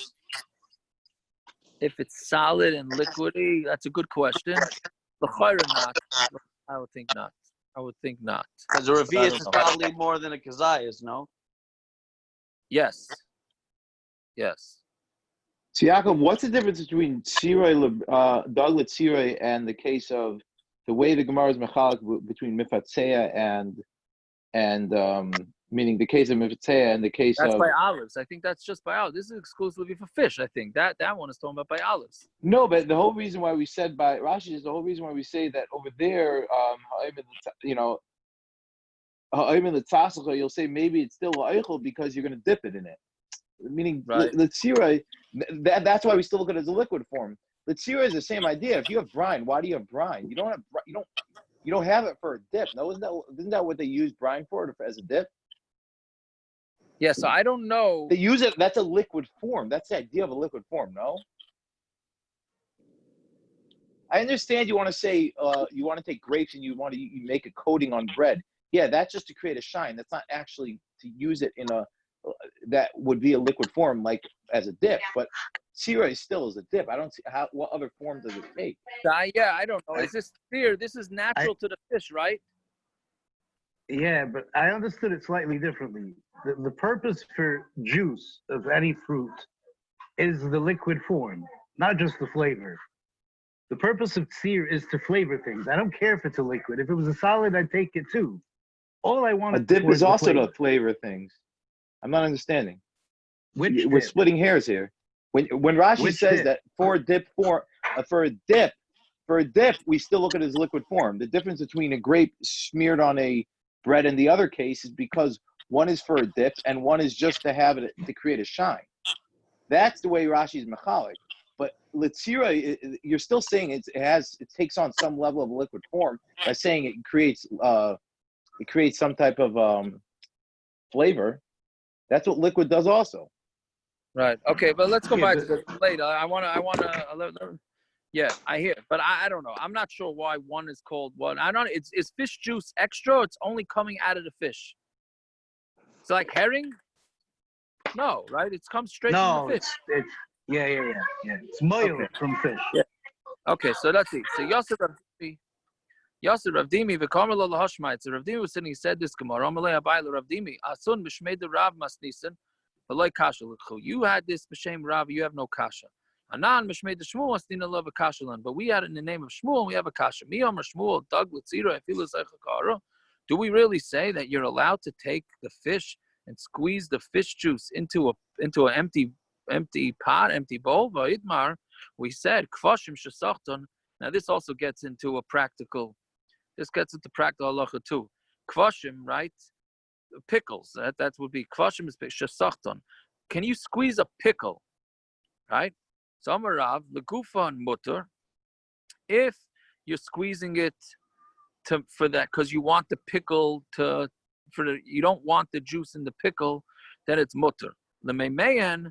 [SPEAKER 6] If it's solid and liquidy, that's a good question. L'chayra not. I would think not.
[SPEAKER 4] Because a revius is probably more than a kazayas, no?
[SPEAKER 6] Yes.
[SPEAKER 11] So Yaakov, what's the difference between Daglet Tzirei and the case of the way the Gemara is mechalik between Mifatzeya and meaning the case of Mifatzeya and the case
[SPEAKER 6] that's
[SPEAKER 11] of...
[SPEAKER 6] by olives. I think that's just by olives. This is exclusively for fish, I think. That one is talking about by olives.
[SPEAKER 11] No, but the whole reason why we said by Rashi is the whole reason why we say that over there, you'll say maybe it's still eichel because you're going to dip it in it. Meaning,
[SPEAKER 6] right.
[SPEAKER 11] L'tzira, that's why we still look at it as a liquid form. L'tzira is the same idea. If you have brine, why do you have brine? You don't have it for a dip. No, isn't that what they use brine for as a dip?
[SPEAKER 6] Yeah, so I don't know.
[SPEAKER 11] They use it. That's a liquid form. That's the idea of a liquid form. No. I understand you want to say you want to take grapes and you make a coating on bread. Yeah, that's just to create a shine. That's not actually to use it in a that would be a liquid form like as a dip. But tzira still is a dip. I don't see what other form does it take.
[SPEAKER 6] Yeah, I don't know. Is this clear? This is natural to the fish, right?
[SPEAKER 12] Yeah, but I understood it slightly differently. The purpose for juice of any fruit is the liquid form, not just the flavor. The purpose of tzir is to flavor things. I don't care if it's a liquid. If it was a solid, I'd take it too. All I want
[SPEAKER 11] a dip is also to flavor things. I'm not understanding. We're splitting hairs here. When Rashi says that for a dip, we still look at it as liquid form. The difference between a grape smeared on a bread and the other case is because one is for a dip and one is just to have it to create a shine. That's the way Rashi's mechalik. But L'tzira, you're still saying it takes on some level of liquid form by saying it creates some type of flavor. That's what liquid does also.
[SPEAKER 6] Right. Okay, but let's go back to the plate. I wanna. Yeah, I hear it, but I don't know. I'm not sure why one is called one. I don't. Is fish juice extra? Or it's only coming out of the fish. It's like herring. No, right? It comes straight from the fish.
[SPEAKER 12] Yeah. It's moil from fish.
[SPEAKER 6] Yeah. Okay, so let's see. So Yosef Ravdimi v'kamer lo lahashmait. So Ravdimi was sitting. He said this Gemara. Amalei abayla Ravdimi. Asun b'shmei the Rav masnisan. V'loy kasha l'chu. You had this b'shem Rav. You have no kasha. Anan b'shmei the Shmuel asnina love a kasha lan. But we had it in the name of Shmuel. And we have a kasha. Mi omer Shmuel Doug L'tzira efilu zeichakara. Do we really say that you're allowed to take the fish and squeeze the fish juice into an empty pot, empty bowl? V'idmar, we said kvoshim shesachton. Now this also gets into a practical. This gets into practical halacha too. Kvoshim, right? Pickles. That would be kvoshim is shesachton. Can you squeeze a pickle? Right? So Amarav legufa and mutter. If you're squeezing it for that because you want the pickle you don't want the juice in the pickle, then it's mutter. The meimeyan,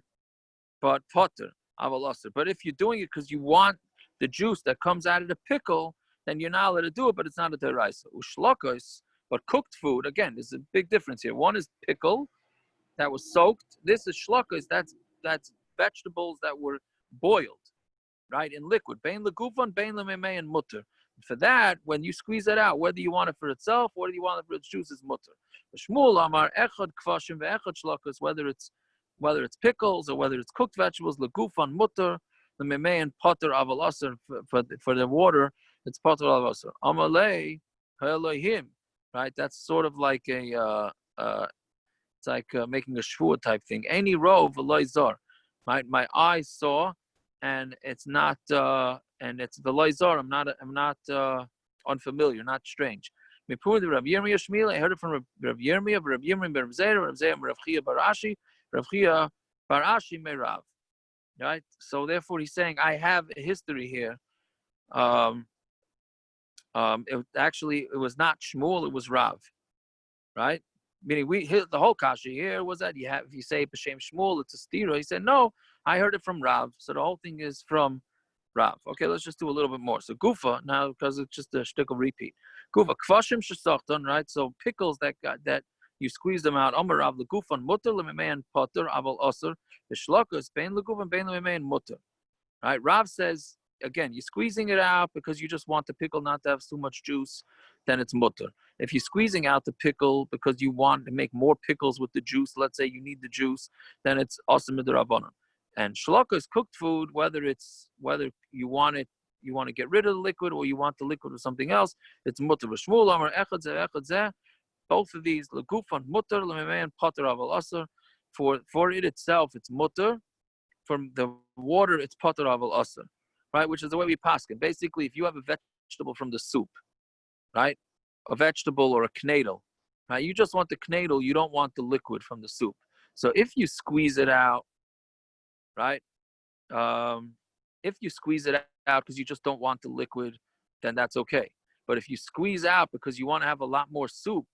[SPEAKER 6] but potter avalaser. But if you're doing it because you want the juice that comes out of the pickle, then you're not allowed to do it, but it's not a deraisa. Ushlokos, But cooked food, again, there's a big difference here. One is pickle that was soaked. This is shlokas. That's vegetables that were boiled, right, in liquid. Bein legufan, bein lememei, and mutter. For that, when you squeeze it out, whether you want it for itself or whether you want it for its juice, is mutter. Shmuel amar echad kvashim ve'echad shlokas, whether it's pickles or whether it's cooked vegetables, legufan mutter, lememei and potter aval aser, for the water, it's potter aval aser. Amalei ha'elohim, right? That's sort of like it's like making a shvua type thing. Any rov v'loy zar, right? My eyes saw, and it's not, and it's the loy zar. I'm not unfamiliar, not strange. I heard it from Rav Yirmiyah, Rav Yirmiyah, Rav Zera, Rav Zera, Rav Chia Barashi, Rav Chia Barashi Merav. Right. So therefore, he's saying I have a history here. It was not Shmuel, it was Rav. Right. Meaning the whole kasha here was that if you say B'Shem Shmuel, it's a stira. He said no, I heard it from Rav. So the whole thing is from Rav. Okay, let's just do a little bit more. So Gufa now, because it's just a shtickle repeat. Gufa kvashim shesachton, right? So pickles that you squeeze them out. Amar Rav legufan mutter lememein potter aval aser v'shlokas bein legufan bein lememein mutter. Right? Rav says again, you're squeezing it out because you just want the pickle not to have too much juice, then it's mutter. If you're squeezing out the pickle because you want to make more pickles with the juice, let's say you need the juice, then it's also midrabanan. And shlaka is cooked food, whether you want to get rid of the liquid or you want the liquid with something else, it's mutter. Shmuel amar echad zeh. Both of these, legufan mutter, lememein potter aval aser. For it itself, it's mutter. From the water, it's potter aval aser. Right, which is the way we paskin. Basically, if you have a vegetable from the soup, right, a vegetable or a knedel, right, you just want the knedel, you don't want the liquid from the soup. So if you squeeze it out, right, if you squeeze it out because you just don't want the liquid, then that's okay. But if you squeeze out because you want to have a lot more soup,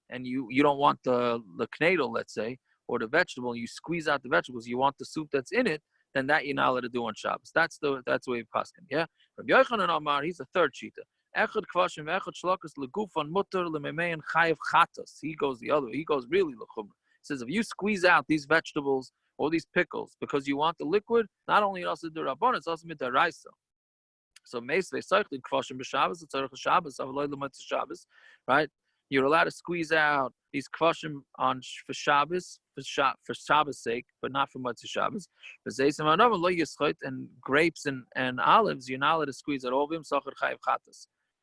[SPEAKER 6] and you don't want the knedel, let's say, or the vegetable, you squeeze out the vegetables, you want the soup that's in it, then that you're not allowed to do on Shabbos. That's the way of paskin. Yeah. Rabbi Yochanan Amar, he's a third shita. Echad kvashim echad shlokas legufan mutter lememein chayev chatas. He goes the other way. He goes really lechumra. He says if you squeeze out these vegetables or these pickles because you want the liquid, not only also the Rabanan, it's also midaraisa. So meisvei seichtin kvashim b'Shabbos, it's tzarich Shabbos, avaloy l'matzah Shabbos, right? You're allowed to squeeze out these kvashim for Shabbos, for Shabbos' sake, but not for Matzah Shabbos. And grapes and olives, you're not allowed to squeeze it all.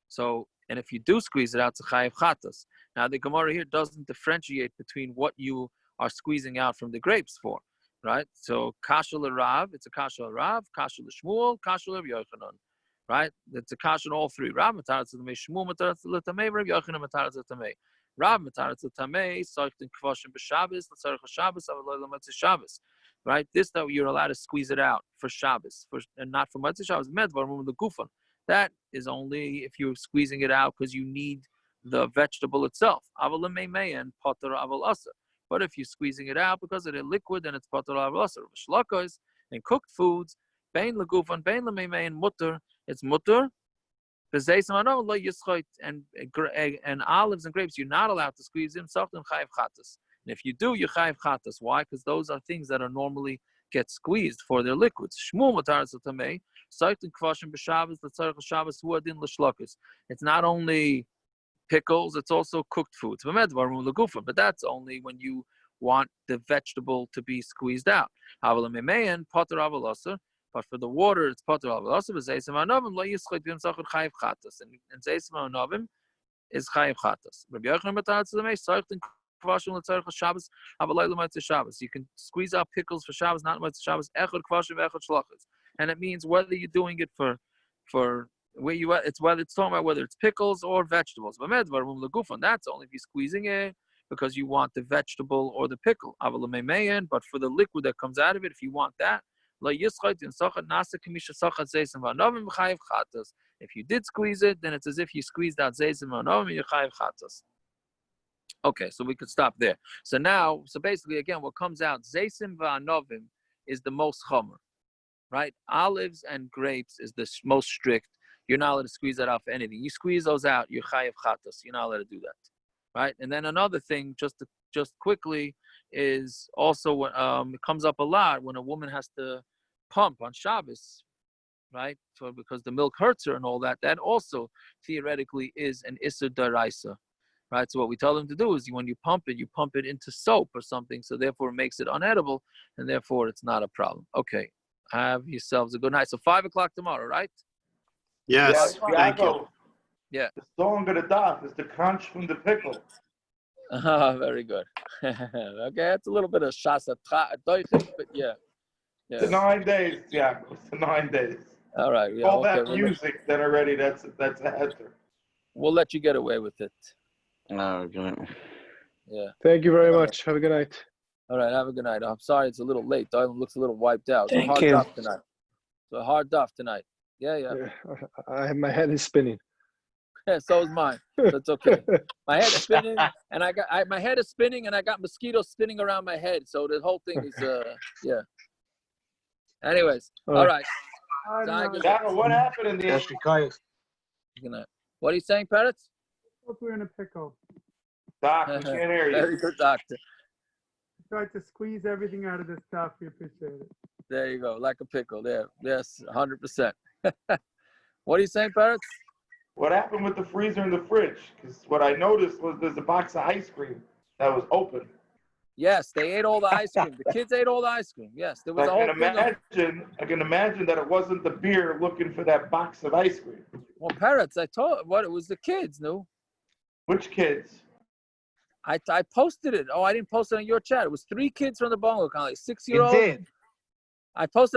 [SPEAKER 6] So, and if you do squeeze it out, it's a chayiv chatas. Now, the Gemara here doesn't differentiate between what you are squeezing out from the grapes for, right? So, kasha l'Rav, it's a kasha l'Rav, kasha l'Shmuel, kasha l'Rav Yochanan. Right? It's a kasha in all three. Rav mataratz l'tamei, Shmuel mataratz l'tamei, Rav Yochanan mataratz l'tamei. Rav mataratz l'tamei, soichtin kvashim b'Shabbos, l'tzarich Shabbos, avaloy l'matzah Shabbos. Right? This that you're allowed to squeeze it out for Shabbos, and not for matzah Shabbos. Medvar mum l'gufan. That is only if you're squeezing it out because you need the vegetable itself. Aval l'meimei and potter aval aser. But if you're squeezing it out because of the liquid, then it's potter aval aser. Shlakos and cooked foods, bein l'gufan, bein l'meimei and mutter. It's mutter. And olives and grapes, you're not allowed to squeeze in. And if you do, you chayiv chatas. Why? Because those are things that are normally get squeezed for their liquids. Shmuel mataratz l'tamei, soichtin kvashim b'Shabbos, l'tzarich Shabbos huadin l'shlokas. It's not only pickles; it's also cooked foods. But that's only when you want the vegetable to be squeezed out. But for the water, it's potter al also b'zeisem anovim lo yischot v'im sachar chayiv chatas, and zeisem anovim is chayiv chatas. Rabbi Yochanan mataratz l'tamei, soichtin kvashim l'tzarich Shabbos, avalay l'matzah Shabbos. You can squeeze out pickles for Shabbos, not matzah Shabbos. Echad kvashim, echad shlachas, and it means whether you're doing it for where you it's whether it's talking about whether it's pickles or vegetables. B'medvar mum legufan. That's only if you're squeezing it because you want the vegetable or the pickle. But for the liquid that comes out of it, if you want that. If you did squeeze it, then it's as if you squeezed out zeizim v'anovim, you chayiv chatas. Okay, so we could stop there. So basically, again, what comes out, zeizim v'anovim is the most chomer, right? Olives and grapes is the most strict. you're not allowed to squeeze that out for anything. You squeeze those out, you're chayav chatas. You're not allowed to do that, right? And then another thing, just quickly, is also it comes up a lot when a woman has to pump on Shabbos, right? So because the milk hurts her and all that, that also theoretically is an issur daraisa, right? So what we tell them to do is when you pump it into soap or something, so therefore it makes it unedible, and therefore it's not a problem. Okay, have yourselves a good night. So 5 o'clock tomorrow, right?
[SPEAKER 7] Yes, thank you.
[SPEAKER 6] Yeah.
[SPEAKER 3] The song of the daf is the crunch from the pickle.
[SPEAKER 6] Very good. Okay, that's a little bit of shasa doichik, but yeah.
[SPEAKER 3] The 9 days, yeah, it's the 9 days.
[SPEAKER 6] All right. Yeah.
[SPEAKER 3] All
[SPEAKER 6] Okay.
[SPEAKER 3] that music then already, that's a header.
[SPEAKER 6] We'll let you get away with it.
[SPEAKER 4] Oh, good.
[SPEAKER 6] Yeah.
[SPEAKER 10] Thank you very much. Have a good night.
[SPEAKER 6] All right. Have a good night. I'm sorry it's a little late. Dylan looks a little wiped out.
[SPEAKER 4] Thank
[SPEAKER 6] It's a
[SPEAKER 4] you.
[SPEAKER 6] hard duff tonight. It's a hard duff tonight. Yeah.
[SPEAKER 10] My head is spinning.
[SPEAKER 6] Yeah, so is mine. That's okay. My head's spinning, and my head is spinning, and I got mosquitoes spinning around my head. So the whole thing is, yeah. Anyways, all right.
[SPEAKER 3] Dad, what happened in the end?
[SPEAKER 6] Good night. What are you saying, Parrots?
[SPEAKER 13] Hope we're in a pickle.
[SPEAKER 3] Doc, we can't hear you.
[SPEAKER 6] Very good, doctor.
[SPEAKER 13] Tried to squeeze everything out of this stuff. We appreciate it.
[SPEAKER 6] There you go, like a pickle. There, yes, 100%. What are you saying, Parrots?
[SPEAKER 3] What happened with the freezer and the fridge? Because what I noticed was there's a box of ice cream that was open.
[SPEAKER 6] Yes, they ate all the ice cream. The kids ate all the ice cream. Yes, there was a whole thing.
[SPEAKER 3] I can imagine that it wasn't the beer looking for that box of ice cream.
[SPEAKER 6] Well, Parrots, I told what it was the kids, no?
[SPEAKER 3] Which kids?
[SPEAKER 6] I posted it. Oh, I didn't post it on your chat. It was 3 kids from the Bongo County, 6-year-old.
[SPEAKER 12] You did.
[SPEAKER 6] I posted